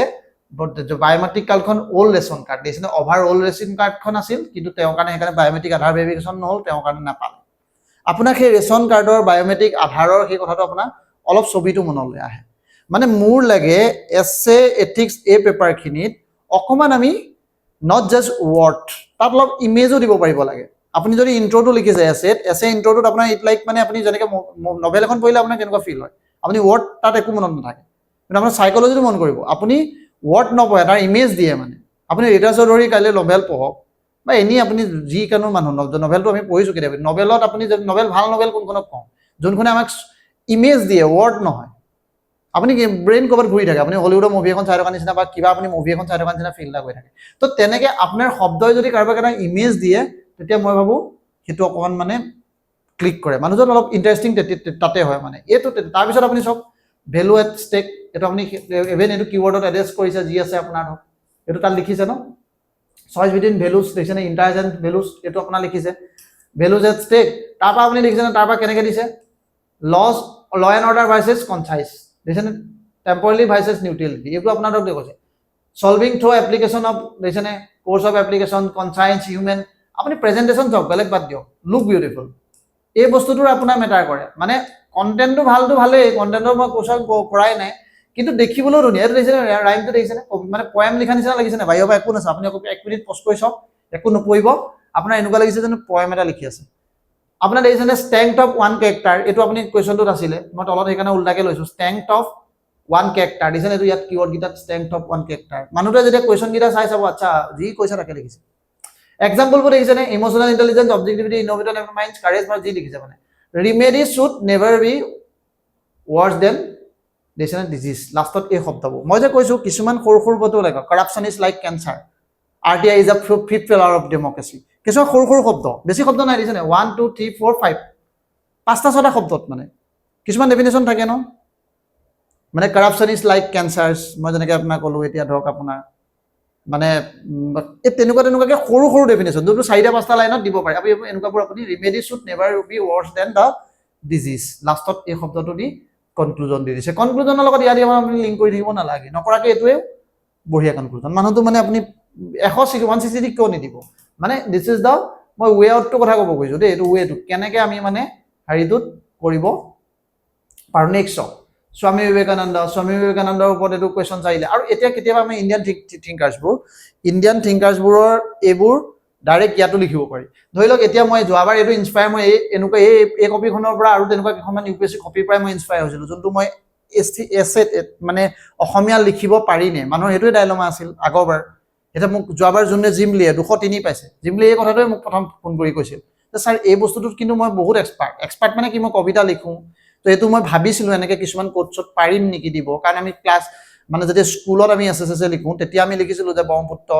বায়'মেট্ৰিক কাৰ্ডখন অল্ড ৰেচন কাৰ্ড দিছিলে অভাৰ অল্ড ৰেচন কাৰ্ডখন আছিল কিন্তু তেওঁৰ কাৰণে সেইকাৰণে বায়'মেট্ৰিক আধাৰ ভেৰিফিকেশ্যন নহ'ল তেওঁৰ কাৰণে নাপালে আপোনাক সেই ৰেচন কাৰ্ডৰ বায়'মেট্ৰিক আধাৰৰ সেই কথাটো আপোনাৰ অলপ ছবিটো মনলৈ আহে মানে মোৰ লাগে এছে এথিক্স এই পেপাৰখিনিত অকণমান আমি নট জাষ্ট ৱৰ্ড তাত অলপ ইমেজো দিব পাৰিব লাগে আপুনি যদি ইণ্ট্ৰটো লিখিছে এছে ইণ্ট্ৰটোত আপোনাৰ ইট লাইক মানে আপুনি যেনেকৈ নভেল এখন পঢ়িলে আপোনাৰ কেনেকুৱা ফিল হয় আপুনি ৱৰ্ড তাত একো মনত নাথাকে কিন্তু আপোনাৰ সাইকোলজিটো মন কৰিব আপুনি ৱৰ্ড নপঢ়ে তাৰ ইমেজ দিয়ে মানে আপুনি ৰীতা চৌধুৰী কাইলৈ নভেল পঢ়ক বা এনেই আপুনি যিকোনো মানুহ নভেলটো আমি পঢ়িছোঁ কেতিয়াবা নভেলত আপুনি যদি নভেল ভাল নভেল কোনখনক কওঁ যোনখনে আমাক ইমেজ দিয়ে ৱৰ্ড নহয় আপুনি ব্ৰেইন ক'ৰবাত ঘূৰি থাকে আপুনি হলিউডৰ মুভি এখন চাই থকা নিচিনা বা কিবা আপুনি মুভি এখন চাই থকা নিচিনা ফিল এটা কৰি থাকে তো তেনেকৈ আপোনাৰ শব্দই যদি কাৰোবাক এটা ইমেজ দিয়ে তেতিয়া মই ভাবোঁ সেইটো অকণমান মানে ক্লিক কৰে মানুহজন অলপ ইণ্টাৰেষ্টিং তাতে হয় মানে এইটো তাৰপিছত আপুনি চাওক ভেলু এট ষ্টেক এইটো আপুনি ইভেন এইটো কিৱৰ্ডত এড্ৰেছ কৰিছে যি আছে আপোনাৰ ধৰক এইটো তাত লিখিছে ন চইচ বিটুইন ভেলুজ দেখিছেনে ইণ্টাৰেষ্ট এণ্ড ভেলুজ এইটো আপোনাৰ লিখিছে ভেলুজ এট ষ্টেক তাৰপৰা আপুনি লিখিছেনে তাৰপৰা কেনেকৈ দিছে ল এণ্ড অৰ্ডাৰ ভাৰ্চেছ কনচাইজ দেখিছেনে টেম্পৰাৰী ভাৰ্চেছ নিউট্ৰেলিটি এইটো আপোনাৰ ধৰক দেখুৱাইছে সলভিং থ্ৰু এপ্লিকেশ্যন অফ দেখিছেনে কোৰ্চ অফ এপ্লিকেশ্যন কনচাইন্স হিউমেন আপুনি প্ৰেজেণ্টেশ্যন চাওক বেলেগ বাদ দিয়ক লুক বিউটিফুল এই বস্তুটোৰ আপোনাৰ মেটাৰ কৰে মানে কণ্টেণ্টটো ভালটো ভালেই কণ্টেণ্টৰ মই কোৰ্চত কৰাই নাই কিন্তু দেখিবলৈও ধুনীয়া এইটো দেখিছেনে ৰাইমটো দেখিছেনে মানে পয়েম লিখা নিচিনা লাগিছেনে বাহিৰৰ পৰা একো নাছে আপুনি আকৌ 1 মিনিট পজ কৰি চাওক একো নপৰিব আপোনাৰ এনেকুৱা লাগিছে যেন পয়েম এটা লিখি আছে আপোনাৰ দেখিছেনে ষ্ট্ৰেংথ অফ ওৱান কেৰেক্টাৰ এইটো আপুনি কুৱেশ্যনটোত আছিলে মই তলত সেইকাৰণে উল্টাকে লৈছোঁ ষ্ট্ৰেংথ অফ ওৱান কেৰেক্টাৰ দিছেনে এইটো ইয়াত কিৱৰ্ড গীতাত ষ্ট্ৰেংথ অফ ওৱান কেৰেক্টাৰ মানুহটোৱে যেতিয়া কুৱেশ্যন গীতা চাই চাব আচ্ছা যি কৈছে তাকে লিখিছে এক্সাম্পলবোৰ দেখিছেনে emotional intelligence objectivity innovative minds courage বা যি লিখিছে মানে remedy should never be worse than দেখিছেনে ডিজিজ লাষ্টত এই শব্দবোৰ মই যে কৈছোঁ কিছুমান সৰু সৰু বস্তু লাগে corruption is like cancer RTI is a fifth pillar of democracy কিছুমান সৰু সৰু শব্দ বেছি শব্দ নাই দেখিছেনে 1 2 3 4 5 পাঁচটা ছটা শব্দত মানে কিছুমান ডেফিনেশ্যন থাকে ন মানে কৰাপশ্যন ইজ লাইক কেঞ্চাৰ্ছ মই যেনেকৈ আপোনাক ক'লোঁ এতিয়া ধৰক আপোনাৰ মানে এই তেনেকুৱাকৈ সৰু সৰু ডেফিনেশ্যন যোনটো 4-5টা লাইনত দিব পাৰে আপুনি এনেকুৱাবোৰ আপুনি remedy should never be worse than the disease লাষ্টত এই শব্দটো দি কনক্লুজন দি দিছে কনক্লুজনৰ লগত ইয়াত আপুনি লিংক কৰি থাকিব নালাগে নকৰাকৈ এইটোৱে বঢ়িয়া কনক্লুজন মানুহটো মানে আপুনি 160 কিয় নিদিব মানে দিছ ইজ দ্য মই ৱে আউটটোৰ কথা ক'ব কৈছোঁ দেই এইটো ৱেটো কেনেকৈ আমি মানে হেৰিটোত কৰিব পাৰোঁ নেক্সট স্বামী বিবেকানন্দৰ ওপৰত এইটো কুৱেশ্যন আহিলে আৰু এতিয়া কেতিয়াবা আমি ইণ্ডিয়ান থিংকাৰ্ছবোৰৰ এইবোৰ ডাইৰেক্ট ইয়াতো লিখিব পাৰি ধৰি লওক এতিয়া মই যোৱাবাৰ এইটো ইনস্পায়াৰ মই এনেকুৱা এই কপিখনৰ পৰা আৰু তেনেকুৱা কেইখনমান UPSC কপিৰ পৰাই মই ইনস্পায়াৰ হৈছিলোঁ যোনটো মই এছে মানে অসমীয়া লিখিব পাৰিনে মানুহৰ সেইটোৱে ডাইলমা আছিল আগৰবাৰ এটা মোক যোৱাবাৰ যোনে জিমলিয়ে 203 পাইছে জিমলিয়ে এই কথাটোৱে মোক প্ৰথম ফোন কৰি কৈছিল যে স্যাৰ এই বস্তুটোত কিন্তু মই বহুত এক্সপাৰ্ট মানে কি মই কবিতা লিখোঁ তো এইটো মই ভাবিছিলোঁ এনেকৈ কিছুমান কোৰ্চত পাৰিম নেকি দিব কাৰণ আমি ক্লাছ মানে যেতিয়া স্কুলত আমি এছএছএ লিখোঁ তেতিয়া আমি লিখিছিলোঁ যে ব্ৰহ্মপুত্ৰ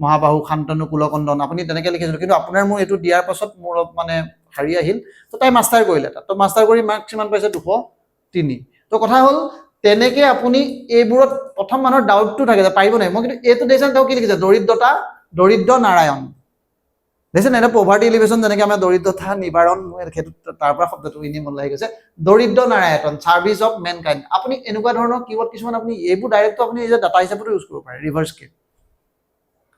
মহাবাহু শান্তনু কুলকণ্ডন আপুনি তেনেকৈ লিখিছিলোঁ কিন্তু আপোনাৰ মোৰ এইটো দিয়াৰ পাছত মোৰ মানে হেৰি আহিল তো তাই মাষ্টাৰ কৰিলে তাত তো মাষ্টাৰ কৰি মাৰ্কছ কিমান পাইছে 203 তো কথা হ'ল তেনেকে আপুনি এইবোৰত প্ৰথম মানুহৰ ডাউটটো থাকে যে পাৰিব নাই মই কিন্তু এইটো দেখিছেন তেওঁ কি লিখিছে দৰিদ্ৰ নাৰায়ণ দেখিছেন এটা পভাৰ্টি এলিভেশ্যন যেনেকৈ আমাৰ দৰিদ্ৰতা নিবাৰণ সেইটো তাৰ পৰা শব্দটো ইনি মন লাগি গৈছে দৰিদ্ৰ নাৰায়ণ ছাৰ্ভিচ অফ মেনকাইণ্ড আপুনি এনেকুৱা ধৰণৰ কিৱৰ্ড কিছুমান আপুনি এইবোৰ ডাইৰেক্টটো আপুনি নিজৰ ডাটা হিচাপতো ইউজ কৰিব পাৰে ৰিভাৰ্ছ কে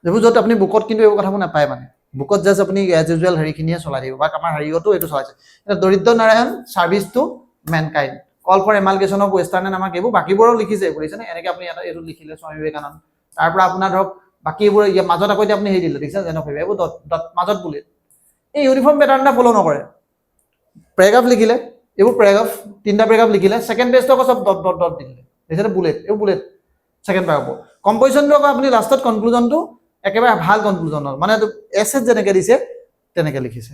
এইবোৰ য'ত আপুনি বুকত কিন্তু এইবোৰ কথাবোৰ নাপায় মানে বুকত জাষ্ট আপুনি এজ ইউজুৱেল হেৰিখিনিয়ে চলাই দিব বা আমাৰ হেৰিয়তো এইটো চলাইছে এতিয়া Daridra Narayan service to mankind call for amalgamation of western and আমাক এইবোৰ বাকীবোৰো লিখিছে বুজিছেনে এনেকৈ আপুনি এটা এইটো লিখিলে স্বামী বিবেকানন্দ তাৰ পৰা আপোনাৰ ধৰক বাকী এইবোৰ মাজত আকৌ এতিয়া আপুনি হেৰি দিলে দেখিছে যেনে ভাবিব এইবোৰ মাজত বুলেট এই ইউনিফৰ্ম পেটাৰ্ণ এটা ফ'ল' নকৰে পেৰাগ্ৰাফ লিখিলে এইবোৰ পেৰাগ্ৰাফ 3টা পেৰাগ্ৰাফ লিখিলে ছেকেণ্ড পেজটো আকৌ চব ডট দি দিলে দেখিছেনে বুলেট এইবোৰ বুলেট ছেকেণ্ড পেৰাগ্ৰাফ কম্পজিশ্যনটো আকৌ আপুনি লাষ্টত কনক্লুজনটো একেবাৰে ভাল কনক্লুজন হ'ল মানে এছেট যেনেকৈ দিছে তেনেকৈ লিখিছে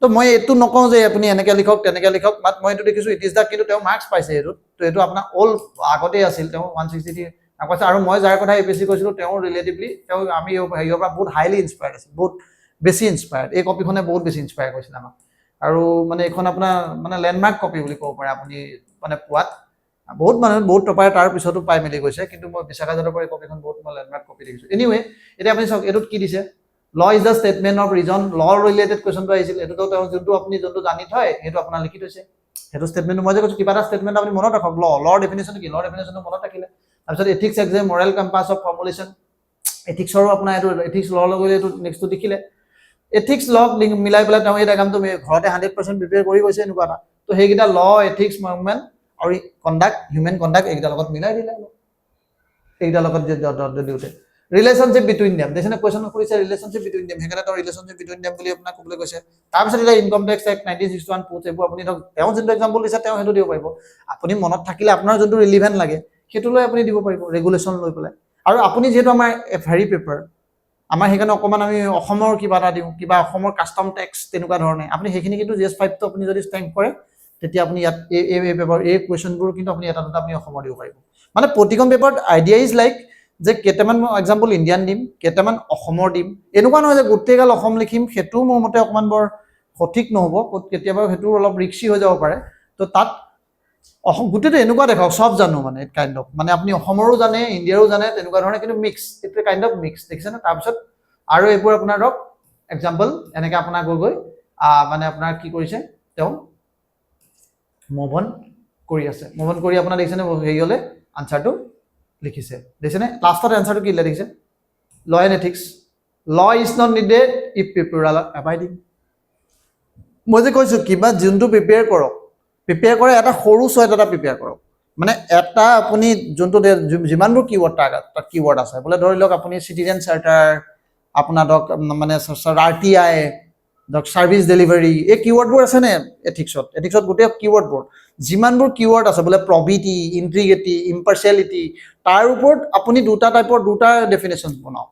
তো মই এইটো নকওঁ যে আপুনি এনেকৈ লিখক তেনেকৈ লিখক বাট মই এইটো দেখিছোঁ ইট ইজ দ্য কিন্তু তেওঁ মাৰ্কছ পাইছে এইটোত তো এইটো আপোনাৰ অল আগতেই আছিল তেওঁ 160 পাইছে আৰু মই যাৰ কথা বেছি কৈছিলোঁ তেওঁ ৰিলেটিভলি তেওঁ আমি হেৰিয়ৰ পৰা বহুত হাইলি ইনস্পায়াৰ্ড আছিল বহুত বেছি ইনস্পায়াৰ্ড এই কপিখনে বহুত বেছি ইনস্পায়াৰ কৰিছিল আমাক আৰু মানে এইখন আপোনাৰ মানে লেণ্ডমাৰ্ক কপি বুলি ক'ব পাৰে আপুনি মানে পোৱাত বহুত মানুহে বহুত টপাৰ তাৰ পিছতো পাই মেলি গৈছে কিন্তু মই বিশাখাজনৰ পৰা এই কপিখন বহুত মই লেণ্ডমাৰ্ক কপি দেখিছোঁ এনিৱে এতিয়া আপুনি চাওক এইটোত কি দিছে law is the statement of reason law related কুৱেশ্যনটো আহিছিল এইটোতো তেওঁ যোনটো আপুনি যোনটো জানি থয় সেইটো আপোনাৰ লিখি থৈছে সেইটো ষ্টেটমেণ্টটো মই যে কৈছোঁ কিবা এটা ষ্টেটমেণ্ট আপুনি মনত ৰাখক লৰ ডেফিনেশ্যন কি লৰ ডেফিনেশ্যনটো মনত ৰাখিলে তাৰপিছত ethics exam moral compass of formulation এথিক্সৰো আপোনাৰ এইটো এথিক্স লৰ লগত এইটো নেক্সটটো দেখিলে এথিক্স লক মিলাই পেলাই তেওঁ এই ডাইগ্ৰামটো ঘৰতে 100% প্ৰিপেয়াৰ কৰি গৈছে এনেকুৱা এটা তো সেইকেইটা ল এথিক্স মুভমেণ্ট আৰু কণ্ডাক্ট হিউমেন কণ্ডাক্ট এইকেইটাৰ লগত মিলাই দিলে এইকেইটাৰ লগত দিওঁতে ৰিলেশ্যনশ্বিপ বিটুইন দেম দেখিছেনে কুৱেশ্যন কৰিছে ৰিলেশ্যনশ্বিপ বিটুইন দেম সেইকাৰণে তেওঁ ৰিলেশ্যনশ্বিপ বিটুইন দেম বুলি আপোনাক ক'বলৈ কৈছে তাৰপিছত এতিয়া ইনকম টেক্স এক্ট 1961 পোষ্ট এইবোৰ আপুনি ধৰক তেওঁ যোনটো এক্সাম্পল দিছে তেওঁ সেইটো দিব পাৰিব আপুনি মনত থাকিলে আপোনাৰ যোনটো ৰিলিভেণ্ট লাগে সেইটো লৈ আপুনি দিব পাৰিব ৰেগুলেশ্যন লৈ পেলাই আৰু আপুনি যিহেতু আমাৰ হেৰি পেপাৰ আমাৰ সেইকাৰণে অকণমান আমি অসমৰ কিবা এটা দিওঁ কিবা অসমৰ কাষ্টম টেক্স তেনেকুৱা ধৰণে আপুনি সেইখিনি কিন্তু GS5টো আপুনি যদি ষ্টেম্প কৰে তেতিয়া আপুনি ইয়াত এই পেপাৰ এই কুৱেশ্যনবোৰ কিন্তু আপুনি এটা দুটা আপুনি অসমৰ দিব পাৰিব মানে প্ৰতিখন পেপাৰত আইডিয়া ইজ লাইক যে কেইটামান মই এক্সাম্পল ইণ্ডিয়ান দিম কেইটামান অসমৰ দিম এনেকুৱা নহয় যে গোটেইগাল অসম লিখিম সেইটো মোৰ মতে অকণমান বৰ সঠিক নহ'ব কেতিয়াবা সেইটো অলপ ৰিক্সি হৈ যাব পাৰে তো তাত অসম গোটেইটো এনেকুৱা দেখাওক চব জানো মানে কাইণ্ড অফ মানে আপুনি অসমৰো জানে ইণ্ডিয়াৰো জানে তেনেকুৱা ধৰণে কিন্তু মিক্স এইটো কাইণ্ড অফ মিক্স দেখিছেনে তাৰপিছত আৰু এইবোৰ আপোনাৰ ধৰক এক্সাম্পল এনেকৈ আপোনাৰ গৈ মানে আপোনাৰ কি কৰিছে তেওঁ মুভ অন কৰি আছে মুভ অন কৰি আপোনাৰ দেখিছেনে হেৰি হ'লে আনচাৰটো লিখিছে দেখিছেনে লাষ্টত এনচাৰটো কি লিখা দেখিছে law and ethics law is not needed if people are abiding মই যে কৈছোঁ কিবা যোনটো প্ৰিপেয়াৰ কৰক প্ৰিপেয়াৰ কৰে এটা সৰু ছয়ত এটা প্ৰিপেয়াৰ কৰক মানে এটা আপুনি যোনটো যিমানবোৰ কিৱৰ্ড তাত কিৱৰ্ড আছে বোলে ধৰি লওক আপুনি চিটিজেন চাৰ্টাৰ আপোনাৰ ধৰক মানে RTI ধৰক ছাৰ্ভিচ ডেলিভাৰী এই কিৱৰ্ডবোৰ আছেনে এথিক্সত গোটেই কিৱৰ্ডবোৰ যিমানবোৰ কিৱৰ্ড আছে বোলে প্ৰবিটি ইণ্টিগ্ৰিটি ইম্পাৰ্চিয়েলিটি তাৰ ওপৰত আপুনি দুটা টাইপৰ দুটা ডেফিনেশ্যন বনাওক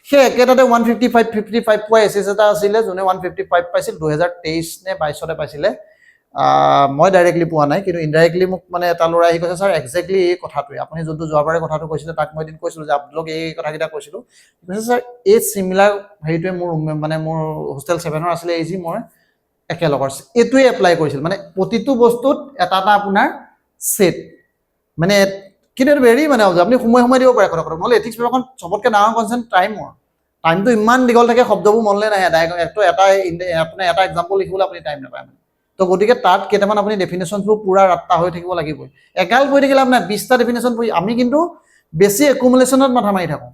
সেই একেটাতে 155 পোৱা এছেছ এটা আছিলে যোনে 155 পাইছিল 2023 নে 22তে পাইছিলে মই ডাইৰেক্টলি পোৱা নাই কিন্তু ইনডাইৰেক্টলি মোক মানে এটা ল'ৰা আহি কৈছে ছাৰ এক্সেক্টলি এই কথাটোৱে আপুনি যোনটো যোৱাবাৰে কথাটো কৈছিলে তাক মই এদিন কৈছিলোঁ যে আপোনালোক এই কথাকেইটা কৈছিলোঁ কৈছে ছাৰ এই চিমিলাৰ হেৰিটোৱে মোৰ মানে মোৰ হোষ্টেল 7ৰ আছিলে এই যি মই একেলগৰ এইটোৱে এপ্লাই কৰিছিল মানে প্ৰতিটো বস্তুত এটা এটা আপোনাৰ ছেট মানে কিন্তু এইটো ভেৰি মানে আপুনি সময় দিব পাৰে কথা নহ'লে এথিক্স পেপাৰখন চবতকৈ ডাঙৰ কনচেপ্ট টাইমটো ইমান দীঘল থাকে শব্দবোৰ মনলৈ নাহে আপোনাৰ এটা এক্সাম্পল লিখিবলৈ আপুনি টাইম নাপায় মানে তো গতিকে তাত কেইটামান আপুনি ডেফিনেশ্যনবোৰ পূৰা ৰাত্তা হৈ থাকিব লাগিবই একাল পঢ়ি থাকিলে আপোনাৰ 20টা ডেফিনেশ্যন পঢ়ি আমি কিন্তু বেছি একুমুলেশ্যনত মাথা মাৰি থাকোঁ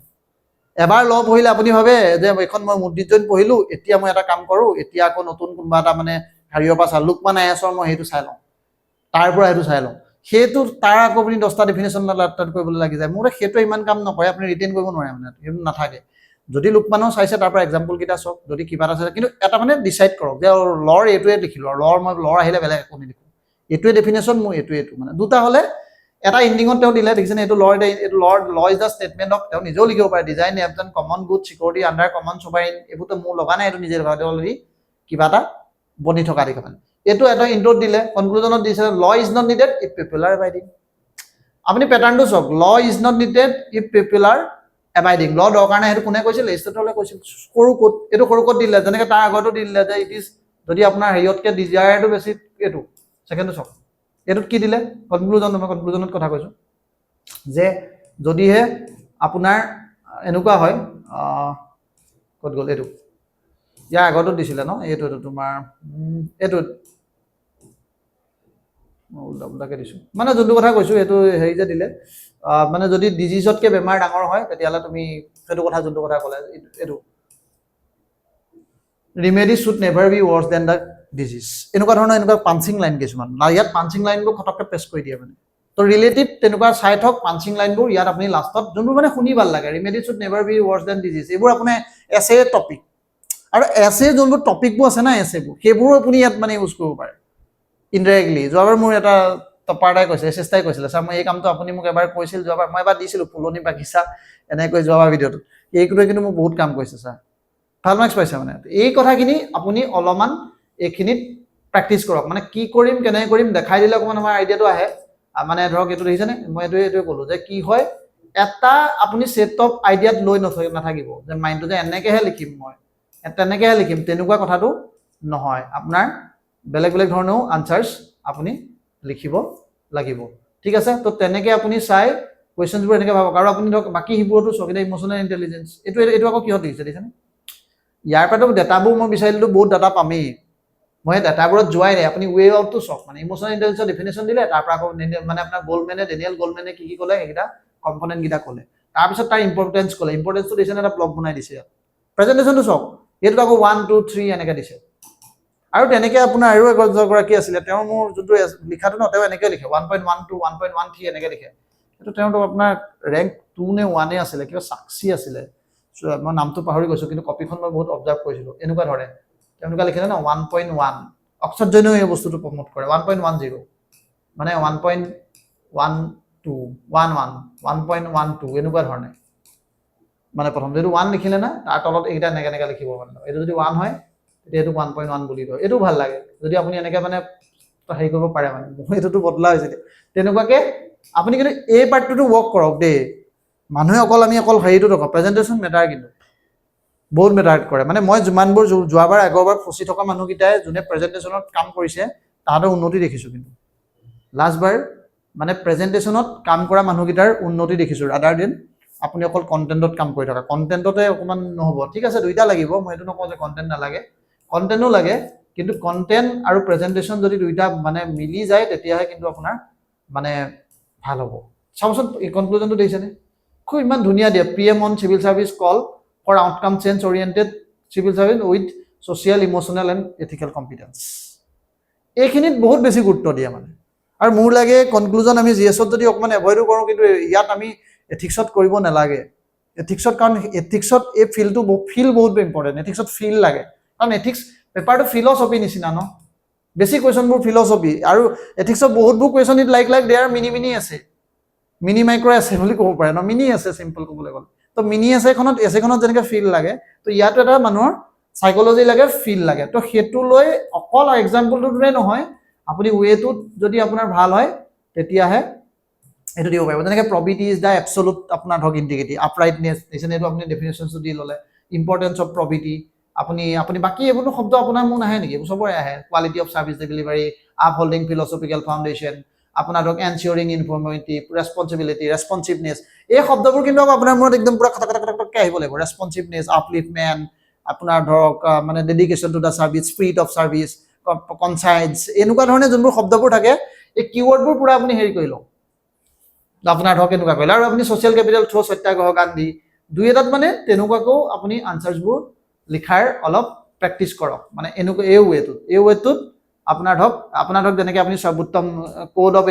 এবাৰ ল পঢ়িলে আপুনি ভাবে যে এইখন মই মুদ্ৰিত জৈন পঢ়িলোঁ এতিয়া মই এটা কাম কৰোঁ এতিয়া আকৌ নতুন কোনোবা এটা মানে হেৰিয়ৰ পৰা চাওঁ লোকমান আইএছৰ মই সেইটো চাই লওঁ তাৰ পৰা সেইটো চাই লওঁ সেইটো তাৰ আকৌ আপুনি 10টা ডেফিনেশ্যন কৰিবলৈ লাগি যায় মোৰ সেইটোৱে ইমান কাম নকৰে আপুনি ৰিটেইন কৰিব নোৱাৰে মানে সেইটো নাথাকে যদি লোকমানো চাইছে তাৰ পৰা এক্সাম্পল কেইটা চাওক যদি কিবা এটা চাইছে কিন্তু এটা মানে ডিচাইড কৰক যে লৰ এইটোৱে লিখিলোঁ আৰু লৰ আহিলে বেলেগ একো নিলিখোঁ এইটোৱে ডেফিনেশ্যন মোৰ এইটো মানে দুটা হ'লে এটা ইণ্ডিঙত তেওঁ দিলে দেখিছেনে এইটো ল ইজ দ্য ষ্টেটমেণ্ট অফ তেওঁ নিজেও লিখিব পাৰে design of an common good security under common চুপাৰিন এইবোৰতো মোৰ লগা নাই এইটো নিজে লগা তেওঁ অলৰেডি কিবা এটা বনি থকা দেখে মানে এইটো এটা ইণ্ট্ৰত দিলে কনক্লুজনত দিছে law is not needed if people are abiding আপুনি পেটাৰ্ণটো চাওক law is not needed if people are abiding law দৰকাৰ নাই সেইটো কোনে কৈছিল লেজিছলেটৰলৈ কৈছিল সৰু ক'ত এইটো সৰু ক'ত দিলে যেনেকৈ তাৰ আগতো দিলে যে ইট ইজ যদি আপোনাৰ হেৰিয়তকৈ ডিজায়াৰটো বেছি এইটো ছেকেণ্ডটো চাওক এইটোত কি দিলে কনক্লুজনত কথা কৈছোঁ যে যদিহে আপোনাৰ এনেকুৱা হয় ক'ত গ'ল এইটো ইয়াৰ আগতো দিছিলে ন এইটো তোমাৰ এইটো উল্টাকে দিছোঁ মানে যোনটো কথা কৈছোঁ এইটো হেৰি যে দিলে মানে যদি ডিজিজতকৈ বেমাৰ ডাঙৰ হয় তেতিয়াহ'লে তুমি সেইটো কথা যোনটো কথা ক'লে এইটো remedy should never be worse than the disease এনেকুৱা ধৰণৰ এনেকুৱা পাঞ্চিং লাইন কিছুমান ইয়াত পাঞ্চিং লাইনবোৰ ফটককৈ প্ৰেছ কৰি দিয়ে মানে তো ৰিলেটিভ তেনেকুৱা চাই থওক পাঞ্চিং লাইনবোৰ ইয়াত আপুনি লাষ্টত যোনবোৰ মানে শুনি ভাল লাগে remedy should never be worse than disease এইবোৰ আপোনাৰ এছে টপিক আৰু এছে যোনবোৰ টপিকবোৰ আছে না এছেবোৰ সেইবোৰো আপুনি ইয়াত মানে ইউজ কৰিব পাৰে ইনডাইৰেক্টলি যোৱাবাৰ মোৰ এটা টপাৰ এটাই কৈছে চেষ্টাই কৈছিলে ছাৰ মই এই কামটো আপুনি মোক এবাৰ কৈছিল যোৱাবাৰ মই এবাৰ দিছিলোঁ ফুলনি বাগিচা এনেকৈ যোৱাবাৰ ভিডিঅ'টোত এইটোৱে কিন্তু মোক বহুত কাম কৰিছে ছাৰ ভাল মাৰ্কছ পাইছে মানে এই কথাখিনি আপুনি অলপমান এইখিনিত প্ৰেক্টিছ কৰক মানে কি কৰিম কেনেকৈ কৰিম দেখাই দিলে অকণমান আমাৰ আইডিয়াটো আহে মানে ধৰক এইটো দেখিছেনে মই এইটোৱে ক'লোঁ যে কি হয় এটা আপুনি ছেট অফ আইডিয়াত লৈ নাথাকিব যে মাইণ্ডটো যে এনেকৈহে লিখিম মই তেনেকৈহে লিখিম তেনেকুৱা কথাটো নহয় আপোনাৰ বেলেগ বেলেগ ধৰণেও আনচাৰ্ছ আপুনি লিখিব লাগিব ঠিক আছে তো তেনেকৈ আপুনি চাই কুৱেশ্যনছবোৰ এনেকৈ ভাবক আৰু আপুনি ধৰক বাকী সেইবোৰতো চাওক এতিয়া ইম'চনেল ইণ্টেলিজেঞ্চ এইটো আকৌ কিহত দিছে দেখিছেনে ইয়াৰ পৰাতো ডাটাবোৰ মই বিচাৰিলেতো বহুত ডাটা পামেই মই ডাটাবোৰত যোৱাই নাই আপুনি ৱে আউটটো চাওক মানে ইম'চনেল ইণ্টেলিজেঞ্চৰ ডেফিনেশ্যন দিলে তাৰ পৰা আকৌ মানে আপোনাৰ ডেনিয়েল গ'লমেনে কি ক'লে সেইকেইটা কম্পনেণ্টকেইটা ক'লে তাৰপিছত তাৰ ইম্পৰ্টেঞ্চ ক'লে ইম্পৰ্টেঞ্চটো দিছে এটা ব্লগ বনাই দিছে ইয়াত প্ৰেজেণ্টেশ্যনটো চাওক এইটোত আকৌ 1 2 3 এনেকৈ দিছে আৰু তেনেকৈ আপোনাৰ আৰু এগৰাকী আছিলে তেওঁ মোৰ যোনটো লিখাটো ন তেওঁ এনেকৈ লিখে 1.12 1.13 এনেকৈ লিখে এইটো তেওঁতো আপোনাৰ ৰেংক 2 নে 1 আছিলে কিবা সাক্ষী আছিলে মই নামটো পাহৰি গৈছোঁ কিন্তু কপিখন মই বহুত অবজাৰ্ভ কৰিছিলোঁ এনেকুৱা ধৰণে তেওঁলোকে লিখিলে ন 1.1 অক্সফৰ্ড জৈনেও এই বস্তুটো প্ৰমোট কৰে 1.10 মানে 1.12 1.12 এনেকুৱা ধৰণে মানে প্ৰথম যদি 1 লিখিলে না তাৰ তলত এইকেইটা এনেকৈ লিখিব মানে এইটো যদি 1 হয় তেতিয়া এইটো 1.1 বুলি কয় এইটো ভাল লাগে যদি আপুনি এনেকৈ মানে হেৰি কৰিব পাৰে মানে এইটোতো বদলা হৈছে তেনেকুৱাকৈ আপুনি কিন্তু এই পাৰ্টটোতো ৱৰ্ক কৰক দেই মানুহে আমি অকল হেৰিটো নকওঁ প্ৰেজেণ্টেশ্যন মেটাৰ কিন্তু বহুত মেটাৰ কৰে মানে মই যিমানবোৰ যোৱাবাৰ আগৰবাৰ ফচি থকা মানুহকেইটাই যোনে প্ৰেজেণ্টেশ্যনত কাম কৰিছে তাহাঁতৰ উন্নতি দেখিছোঁ কিন্তু লাষ্টবাৰ মানে প্ৰেজেণ্টেশ্যনত কাম কৰা মানুহকেইটাৰ উন্নতি দেখিছোঁ ৰাদাৰ দেন আপুনি অকল কণ্টেণ্টত কাম কৰি থকা কণ্টেণ্টতে অকণমান নহ'ব ঠিক আছে দুইটা লাগিব মই এইটো নকওঁ যে কণ্টেণ্ট নালাগে কণ্টেণ্টো লাগে কিন্তু কন্টেন্ট আৰু প্ৰেজেন্টেশন যদি দুইটা মানে মিলি যায় তেতিয়াহে কিন্তু আপোনাৰ মানে ভাল হ'ব চাওচোন এই কনক্লুজনটো দেখিছেনে খুব ইমান ধুনীয়া দিয়ে PM on civil service call for outcome change oriented civil service with social emotional and ethical competence এইখিনিত বহুত বেছি গুৰুত্ব দিয়ে মানে আৰু মোৰ লাগে কনক্লুজন আমি জিএছত যদি অকমান এভয়েড কৰোঁ কিন্তু ইয়াত আমি এথিক্সত কৰিব নালাগে এথিক্সত কাৰণ এথিক্সত এই ফিলটো ফিল বহুত ইম্পৰ্টেণ্ট এথিক্সত ফিল লাগে কাৰণ এথিক্স পেপাৰটো ফিলচফি নিচিনা ন বেছি কুৱেশ্যনবোৰ ফিলচফি আৰু এথিক্সত বহুতবোৰ question it like there mini আছে মিনি মাইক্ৰ' আছে বুলি ক'ব পাৰে ন মিনি আছে চিম্পল ক'বলৈ গ'লে তো মিনি এছেখনত যেনেকৈ ফিল লাগে তো ইয়াতো এটা মানুহৰ সাইকোলজি লাগে ফিল লাগে তো হেতু লৈ অকল এক্সাম্পলটো দৰে নহয় আপুনি ওয়েটোত যদি আপোনাৰ ভাল হয় তেতিয়াহে এটো দিব পাৰিব যেনেকৈ প্ৰবিটি ইজ দা এবসলুট আপোনাৰ ধক ইন্টিগ্ৰিটি আপৰাইটনেছ নিচিনাটো আপুনি ডেফিনেশ্যনটো দি ল'লে ইম্পৰ্টেন্স অফ প্ৰবিটি আপুনি বাকি এইবোৰ শব্দ আপোনাৰ মন আহে নেকি সবৰে আহে quality of service delivery upholding philosophical foundation আপোনাৰ ধক এনচিয়ৰিং ইনফৰ্মেটিভ ৰেসপন্সিবিলিটি ৰেসপন্সিভনেছ এই শব্দবোৰ কিন্তু আপোনাৰ মনত একদম পুৰা খটখটকে আহিব লাগিব ৰেসপন্সিভনেছ আপলিফমেন্ট আপোনাৰ ধৰক মানে dedication to the service spirit of service conscience এনেকুৱা ধৰণে যোনবোৰ শব্দবোৰ থাকে এই কিৱৰ্ডবোৰ পুৰা আপুনি হেৰি কৰি লওক আপোনাৰ ধৰক এনেকুৱা কৰিলে আৰু আপুনি সোশ্যাল কেপিটেল থ্ৰু সত্যাগ্ৰহ গান্ধী দুই এটাত মানে তেনেকুৱাকো আপুনি আনসাৰ্সবোৰ লিখাৰ অলপ প্ৰেক্টিস কৰক মানে এনেকুৱা এই ৱেটোত আপোনাৰ ধৰক যেনেকৈ আপুনি সৰ্বোত্তম code of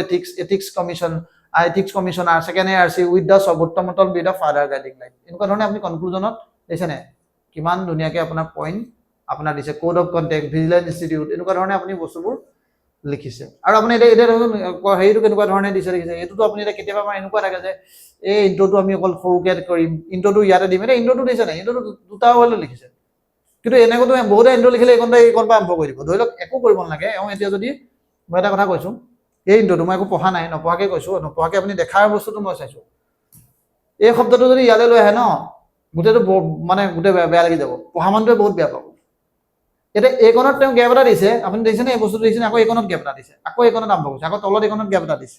ethics commissioner second ARC with the সৰ্বোত্তম মতল বি দা ফাদাৰ গাইডিং লাইন এনেকুৱা ধৰণে আপুনি কনক্লুজনত দিছেনে কিমান ধুনীয়াকৈ আপোনাৰ পইণ্ট আপোনাৰ দিছে code of contact vigilance institute এনেকুৱা ধৰণে আপুনি বস্তুবোৰ লিখিছে আৰু আপুনি এতিয়া হেৰিটো কেনেকুৱা ধৰণে দিছে লিখিছে এইটোতো আপুনি এতিয়া কেতিয়াবা আমাৰ এনেকুৱা থাকে যে এই ইন্ট্ৰটো আমি অকল সৰুকৈ কৰিম ইন্ট্ৰটো ইয়াতে দিম এতিয়া ইন্ট্ৰটো দিছে নাই ইন্ট্ৰটো দুটা ওৱেলে লিখিছে কিন্তু এনেকুৱাটো বহুতে ইন্ট্ৰ লিখিলে এইকণটা আৰম্ভ কৰি দিব ধৰি লওক একো কৰিব নালাগে এতিয়া যদি মই এটা কথা কৈছোঁ এই ইন্ট্ৰটো মই একো পঢ়া নাই নপঢ়াকৈ কৈছোঁ নপঢ়াকৈ আপুনি দেখাৰ বস্তুটো মই চাইছোঁ এই শব্দটো যদি ইয়ালৈ লৈ আহে ন গোটেইটো মানে গোটেই বেয়া লাগি যাব পঢ়া মানুহটোৱে বহুত বেয়া পাব এতিয়া এইকণত তেওঁ গেপ এটা দিছে আপুনি দেখিছেনে এই বস্তুটো দেখিছেনে আকৌ এইকণত গেপ এটা দিছে আকৌ এইকণত আৰম্ভ কৰিছে আকৌ তলত এইকণত গেপ এটা দিছে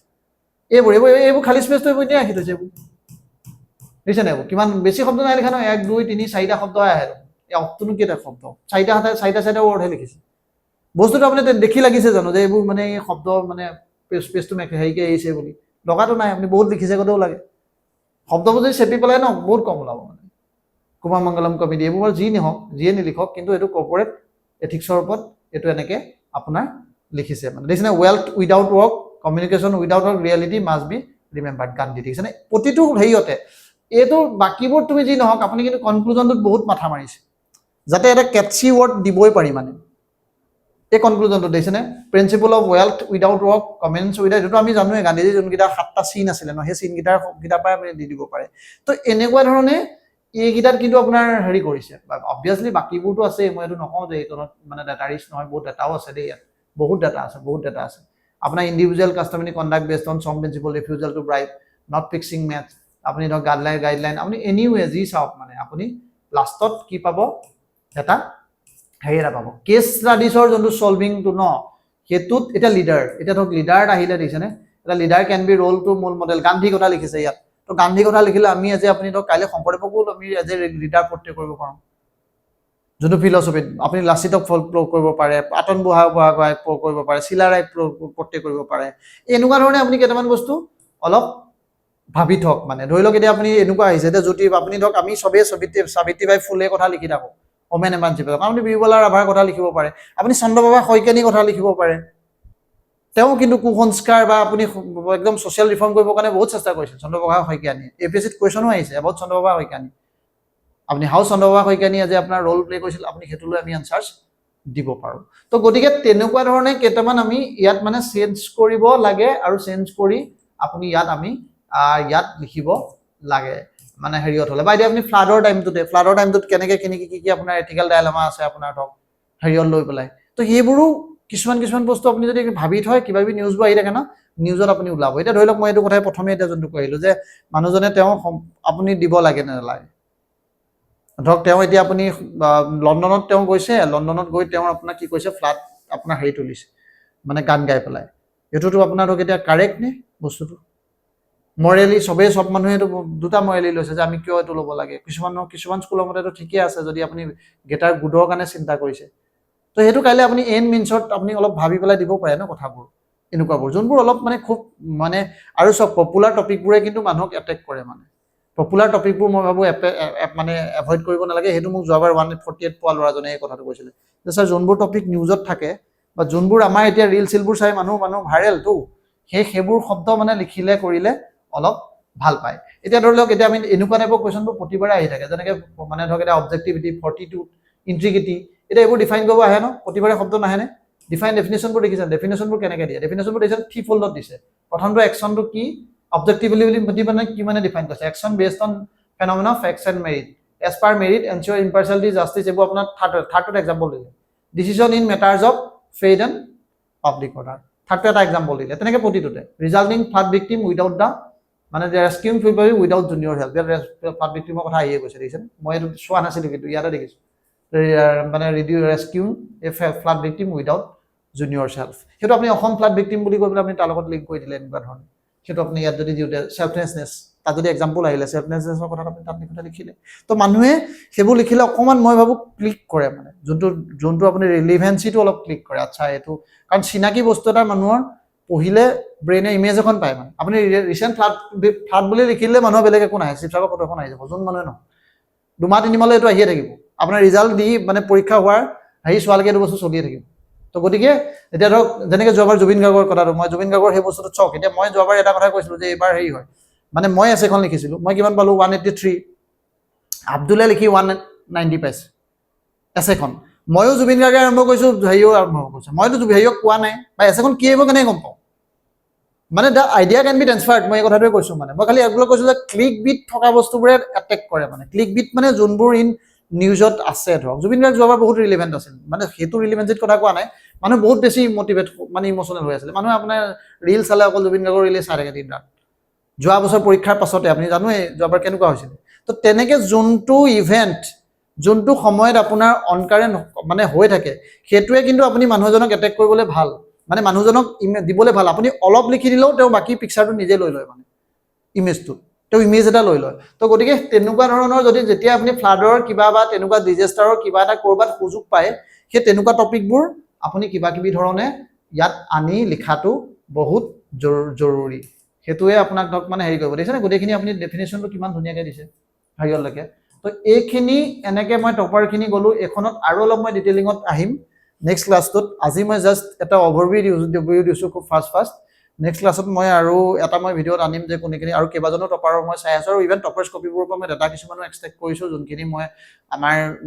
এইবোৰ খালী স্পেচটো এইবোৰ এতিয়া ৰাখি থৈছে এইবোৰ দেখিছেনে এইবোৰ কিমান বেছি শব্দ নাই লিখা নহয় 1 2 3 4টা শব্দ আহে এই অক্টোনো কেইটা শব্দ চাৰিটা ৱৰ্ডহে লিখিছে বস্তুটো আপুনি দেখি লাগিছে জানো যে এইবোৰ মানে এই শব্দ মানে স্পেচটো হেৰিকৈ আহিছে বুলি লগাটো নাই আপুনি বহুত লিখিছে গতেও লাগে শব্দবোৰ যদি চেপি পেলাই ন বহুত কম ওলাব মানে কুমাৰ মংগলম কমিটি এইবোৰ যি নহওক যিয়ে নিলিখক কিন্তু এইটো কৰ্পৰেট এথিক্সৰ ওপৰত এইটো এনেকৈ আপোনাৰ লিখিছে মানে দেখিছেনে wealth without work communication without work reality must be remembered Gandhi দেখিছেনে প্ৰতিটো হেৰিয়তে এইটো বাকীবোৰ তুমি যি নহওক আপুনি কিন্তু কনক্লুজনটোত বহুত মাথা মাৰিছে যাতে এটা কেটচি ৱৰ্ড দিবই পাৰি মানে এই কনক্লুজনটো দেখিছেনে principle of wealth without work commerce without এইটো আমি জানোৱে গান্ধীজী যোনকেইটা 7টা চিন আছিলে ন সেই চিনকেইটাৰ পৰাই আপুনি দি দিব পাৰে তো এনেকুৱা ধৰণে এইকেইটাত কিন্তু আপোনাৰ হেৰি কৰিছে অবভিয়াছলি বাকীবোৰতো আছে মই এইটো নকওঁ যে এইটোত মানে ডাটা ৰিচ নহয় বহুত ডাটাও আছে দেই ইয়াত বহুত ডাটা আছে আপোনাৰ individual customary conduct based on some principle refusal to bribe not fixing মেথ আপুনি ধৰক গাইডলাইন আপুনি এনিৱে যি চাওক মানে আপুনি লাষ্টত কি পাব এটা হেৰি এটা পাব কেছ ষ্টাডিজৰ যোনটো চলভিংটো ন সেইটোত এটা লিডাৰ এতিয়া ধৰক লিডাৰ আহিলে দেখিছেনে এটা leader can be role to মূল মডেল গান্ধী কথা লিখিছে ইয়াত তো গান্ধী কথা লিখিলে আমি আজি আপুনি ধৰক কাইলৈ শংকৰদেৱকো আমি এজ এ লিডাৰ পৰ্ট্ৰে কৰিব পাৰোঁ যোনটো ফিলচফিত আপুনি লাচিতক প্ৰয়োগ কৰিব পাৰে পাটন বুঢ়াগোহাঁইক প্ৰয়োগ কৰিব পাৰে চিলাৰায়ক পৰ্ট্ৰে কৰিব পাৰে এনেকুৱা ধৰণে আপুনি কেইটামান বস্তু অলপ ভাবি থওক মানে ধৰি লওক এতিয়া আপুনি এনেকুৱা আহিছে যে জ্যোতি আপুনি ধৰক আমি চবেই সাবিত্ৰীবাই ফুলে কথা লিখি থাকোঁ ওমেন এমানচিপেশ্যন আপুনি বীৰবলা ৰাভাৰ কথা লিখিব পাৰে আপুনি চন্দ্ৰপ্ৰভা শইকীয়ানীৰ কথা লিখিব পাৰে তেওঁ কিন্তু কুসংস্কাৰ বা আপুনি একদম ছ'চিয়েল ৰিফৰ্ম কৰিবৰ কাৰণে বহুত চেষ্টা কৰিছিল চন্দ্ৰপ্ৰভা শইকীয়ানী APSCত কুৱেশ্যনো আহিছে এবাউট চন্দ্ৰপ্ৰভা শইকীয়ানী আপুনি হাউ চন্দ্ৰপ্ৰভা শইকীয়ানীয়ে যে আপোনাৰ ৰ'ল প্লে কৰিছিল আপুনি সেইটো লৈ আমি আনচাৰ্ছ দিব পাৰোঁ তো গতিকে তেনেকুৱা ধৰণে কেইটামান আমি ইয়াত মানে চেঞ্জ কৰিব লাগে আৰু চেঞ্জ কৰি আপুনি ইয়াত লিখিব লাগে মানে হেৰিয়ত হ'লে বা এতিয়া আপুনি ফ্লাডৰ টাইমটোত কেনেকৈ কি আপোনাৰ এথিকেল ডাইলেমা আছে আপোনাৰ ধৰক হেৰিয়ত লৈ পেলাই তো সেইবোৰো কিছুমান বস্তু আপুনি যদি ভাবি থয় কিবা কিবি নিউজবোৰ আহি থাকে ন নিউজত আপুনি ওলাব এতিয়া ধৰি লওক মই এইটো কথাই প্ৰথমে এতিয়া যোনটো কৈছিলোঁ যে মানুহজনে তেওঁ আপুনি দিব লাগে নে নালাগে ধৰক তেওঁ এতিয়া আপুনি লণ্ডনত তেওঁ গৈছে লণ্ডনত গৈ তেওঁ আপোনাৰ কি কৈছে ফ্লাড আপোনাৰ হেৰি তুলিছে মানে গান গাই পেলাই এইটোতো আপোনাৰ ধৰক এতিয়া কাৰেক্ট নে বস্তুটো মৰেলি চবেই চব মানুহেতো দুটা মৰেলি লৈছে যে আমি কিয় এইটো ল'ব লাগে কিছুমান স্কুলৰ মতেতো ঠিকে আছে যদি আপুনি গেটাৰ গুডৰ কাৰণে চিন্তা কৰিছে তো সেইটো কাইলৈ আপুনি এন মিনছত আপুনি অলপ ভাবি পেলাই দিব পাৰে ন কথাবোৰ এনেকুৱাবোৰ যোনবোৰ অলপ মানে খুব মানে আৰু চব পপুলাৰ টপিকবোৰে কিন্তু মানুহক এটেক কৰে মানে পপুলাৰ টপিকবোৰ মই ভাবোঁ মানে এভইড কৰিব নালাগে সেইটো মোক যোৱাবাৰ 148 পোৱা ল'ৰাজনে এই কথাটো কৈছিলে যে ছাৰ যোনবোৰ টপিক নিউজত থাকে বা যোনবোৰ আমাৰ এতিয়া ৰিল চিলবোৰ চাই মানুহ ভাইৰেলটো সেইবোৰ শব্দ মানে লিখিলে কৰিলে অলপ ভাল পায় এতিয়া ধৰি লওক এতিয়া আমি এনেকুৱা টাইপৰ কুৱেশ্যনবোৰ প্ৰতিবাৰে আহি থাকে যেনেকৈ মানে ধৰক এতিয়া অবজেক্টিভিটি ফৰ্টিটিউড ইণ্ট্ৰিগিটি এতিয়া এইবোৰ ডিফাইন কৰিব আহে ন প্ৰতিবাৰে শব্দ নাহেনে ডিফাইন ডেফিনেশ্যনবোৰ দেখিছে ডেফিনেশ্যনবোৰ কেনেকৈ দিয়ে ডেফিনেশ্যনবোৰ দেখিছে থ্ৰী ফল্ডত দিছে প্ৰথমটো একশ্যনটো কি অবজেক্টিভলি বুলি মানে কি মানে ডিফাইন কৰিছে action based on phenomena of facts and merit as per merit ensure impartiality justice এইবোৰ আপোনাৰ থাৰ্ডত এক্সাম্পল দিলে decision in matters of faith and public order থাৰ্ডটো এটা এক্সাম্পল দিলে তেনেকৈ প্ৰতিটোতে resulting flood victim without the মানে rescuing people without junior help flood ভিক্টিমৰ কথা আহিয়ে গৈছে দেখিছে মই এইটো চোৱা নাছিলোঁ কিন্তু ইয়াতে দেখিছোঁ মানে rescuing a flood victim without junior help সেইটো আপুনি অসম ফ্লাড ভিক্টিম বুলি কৈ পেলাই আপুনি তাৰ লগত লিংক কৰি দিলে এনেকুৱা ধৰণে সেইটো আপুনি ইয়াত যদি দিওঁতে চেল্ফনেছনেছ তাত যদি এক্সাম্পল আহিলে চেল্ফনেছনেছৰ কথাত আপুনি তাত লিখোঁতে লিখিলে তো মানুহে সেইবোৰ লিখিলে অকণমান মই ভাবোঁ ক্লিক কৰে মানে যোনটো আপুনি ৰিলিভেঞ্চিটো অলপ ক্লিক কৰে আচ্ছা এইটো কাৰণ চিনাকি বস্তু এটা মানুহৰ পঢ়িলে ব্ৰেইনে ইমেজ এখন পায় মানে আপুনি ৰিচেণ্ট ফ্লাড বুলি লিখিলে মানুহৰ বেলেগ একো নাহে শিৱসাগৰ ফটো এখন আহি যাব যোন মানুহে নহয় 2 মাহ 3 মাহলৈ এইটো আহিয়ে থাকিব আপোনাৰ ৰিজাল্ট দি মানে পৰীক্ষা হোৱাৰ চোৱালৈকে এইটো বস্তু চলিয়ে থাকিব তো গতিকে এতিয়া ধৰক যেনেকৈ যোৱাবাৰ জুবিন গাৰ্গৰ কথাটো মই জুবিন গাৰ্গৰ সেই বস্তুটো চক এতিয়া মই যোৱাবাৰ এটা কথা কৈছিলোঁ যে এইবাৰ হয় মানে মই এছেখন লিখিছিলোঁ মই কিমান পালোঁ 183 আব্দুলে লিখি 190 পাইছে এছেখন ময়ো জুবিন গাৰ্গে আৰম্ভ কৰিছোঁ আৰম্ভ কৰিছোঁ মইতো হেৰিয়ক কোৱা নাই বা এছেখন কি আহিব কেনেকৈ গম পাওঁ মানে দ্য আইডিয়া কেন বি ট্ৰেন্সফাৰ্ড মই এই কথাটোৱে কৈছোঁ মানে মই খালি এইবিলাক কৈছোঁ যে ক্লিক বিট থকা বস্তুবোৰে এটেক কৰে মানে ক্লিক বিট মানে যোনবোৰ ইন নিউজত আছে ধৰক জুবিন গাৰ্গ যোৱাবাৰ বহুত ৰিলেভেণ্ট আছিল মানে সেইটো ৰিলেভেঞ্চিত কথা কোৱা নাই মানুহ বহুত বেছি মটিভেট মানে ইম'চনেল হৈ আছিলে মানুহে আপোনাৰ ৰিল চালে অকল জুবিন গাৰ্গৰ ৰিলে চাই থাকে দিন ৰাত যোৱা বছৰ পৰীক্ষাৰ পাছতে আপুনি জানোৱে যোৱাবাৰ কেনেকুৱা হৈছিলে তো তেনেকৈ যোনটো ইভেণ্ট যোনটো সময়ত আপোনাৰ অনকাৰেণ্ট মানে হৈ থাকে সেইটোৱে কিন্তু আপুনি মানুহ এজনক এটেক কৰিবলৈ ভাল মানে মানুহজনক দিবলৈ ভাল আপুনি অলপ লিখি দিলেও তেওঁ বাকী পিকচাৰটো নিজে লৈ লয় মানে ইমেজটো তেওঁ ইমেজ এটা লৈ লয় তো গতিকে তেনেকুৱা ধৰণৰ যদি যেতিয়া আপুনি ফ্লাডৰ কিবা বা তেনেকুৱা ডিজাষ্টাৰৰ কিবা এটা ক'ৰবাত সুযোগ পায় সেই তেনেকুৱা টপিকবোৰ আপুনি কিবা কিবি ধৰণে ইয়াত আনি লিখাটো বহুত জৰুৰী সেইটোৱে আপোনাক ধৰক মানে হেৰি কৰিব দেখিছেনে গোটেইখিনি আপুনি ডেফিনেশ্যনটো কিমান ধুনীয়াকৈ দিছে হেৰিয়লৈকে তো এইখিনি এনেকৈ মই টপাৰখিনি গ'লোঁ এইখনত আৰু অলপ মই ডিটেইলিঙত আহিম নেক্সট ক্লাছটোত আজি মই জাষ্ট এটা অভাৰভিউ দিছোঁ খুব ফাষ্ট নেক্সট ক্লাছত মই আৰু এটা মই ভিডিঅ'ত আনিম যে কোনখিনি আৰু কেইবাজনো টপাৰৰ মই চাই আছোঁ আৰু ইভেন টপাৰ্ছ কপিবোৰৰ পৰা মই ডাটা কিছুমানো এক্সট্ৰেক্ট কৰিছোঁ যোনখিনি মই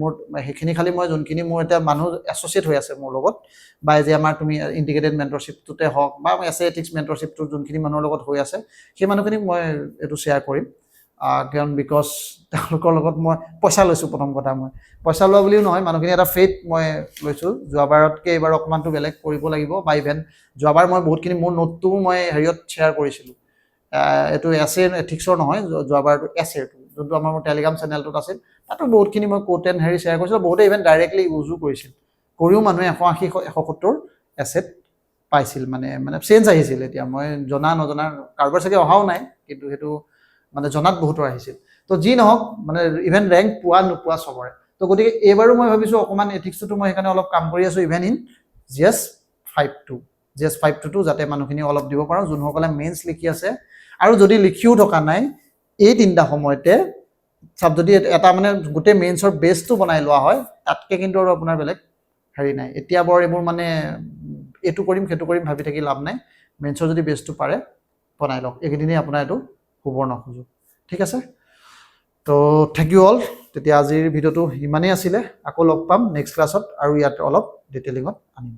মোৰ সেইখিনি খালি মই যোনখিনি মোৰ এতিয়া মানুহ এছ'চিয়েট হৈ আছে মোৰ লগত বা যে আমাৰ তুমি ইণ্টিগ্ৰেটেড মেণ্টৰশ্বিপটোতে হওক বা এছ এথিক্স মেণ্টৰশ্বিপটো যোনখিনি মানুহৰ লগত হৈ আছে সেই মানুহখিনিক মই এইটো শ্বেয়াৰ কৰিম কাৰণ বিকজ তেওঁলোকৰ লগত মই পইচা লৈছোঁ প্ৰথম কথা মই পইচা লোৱা বুলিও নহয় মানুহখিনি এটা ফেইথ মই লৈছোঁ যোৱাবাৰতকৈ এইবাৰ অকণমানটো বেলেগ কৰিব লাগিব বা ইভেন যোৱাবাৰ মই বহুতখিনি মোৰ নোটটোও মই হেৰিয়ত শ্বেয়াৰ কৰিছিলোঁ এইটো এছে এথিক্সৰ নহয় যোৱাবাৰটো এছেটো যোনটো আমাৰ মোৰ টেলিগ্ৰাম চেনেলটোত আছিল তাতো বহুতখিনি মই কোট এণ্ড হেৰি শ্বেয়াৰ কৰিছিলোঁ বহুতে ইভেন ডাইৰেক্টলি ইউজো কৰিছিল কৰিও মানুহে 180 170 এছেট পাইছিল মানে চেঞ্জ আহিছিল এতিয়া মই জনা নজনা কাৰোবাৰ চাগে অহাও নাই কিন্তু সেইটো মানে জনাত বহুতৰ আহিছিল তো যি নহওক মানে ইভেন ৰেংক পোৱা নোপোৱা চবৰে তো গতিকে এইবাৰো মই ভাবিছোঁ অকণমান এথিক্সটো মই সেইকাৰণে অলপ কাম কৰি আছোঁ ইভেন ইন জিএছ 522 যাতে মানুহখিনি অলপ দিব পাৰোঁ যোনসকলে মেইনছ লিখি আছে আৰু যদি লিখিও থকা নাই এই তিনিটা সময়তে চাব যদি এটা মানে গোটেই মেইনছৰ বেছটো বনাই লোৱা হয় তাতকৈ কিন্তু আৰু আপোনাৰ বেলেগ হেৰি নাই এতিয়া বৰ এইবোৰ মানে এইটো কৰিম সেইটো কৰিম ভাবি থাকি লাভ নাই মেইনছৰ যদি বেছটো পাৰে বনাই লওক এইকেইদিনেই আপোনাৰ এইটো সুবৰ্ণ সুযোগ ঠিক আছে তো থেংক ইউ অল তেতিয়া আজিৰ ভিডিঅ'টো ইমানেই আছিলে আকৌ লগ পাম নেক্সট ক্লাছত আৰু ইয়াত অলপ ডিটেইলিঙত আনিম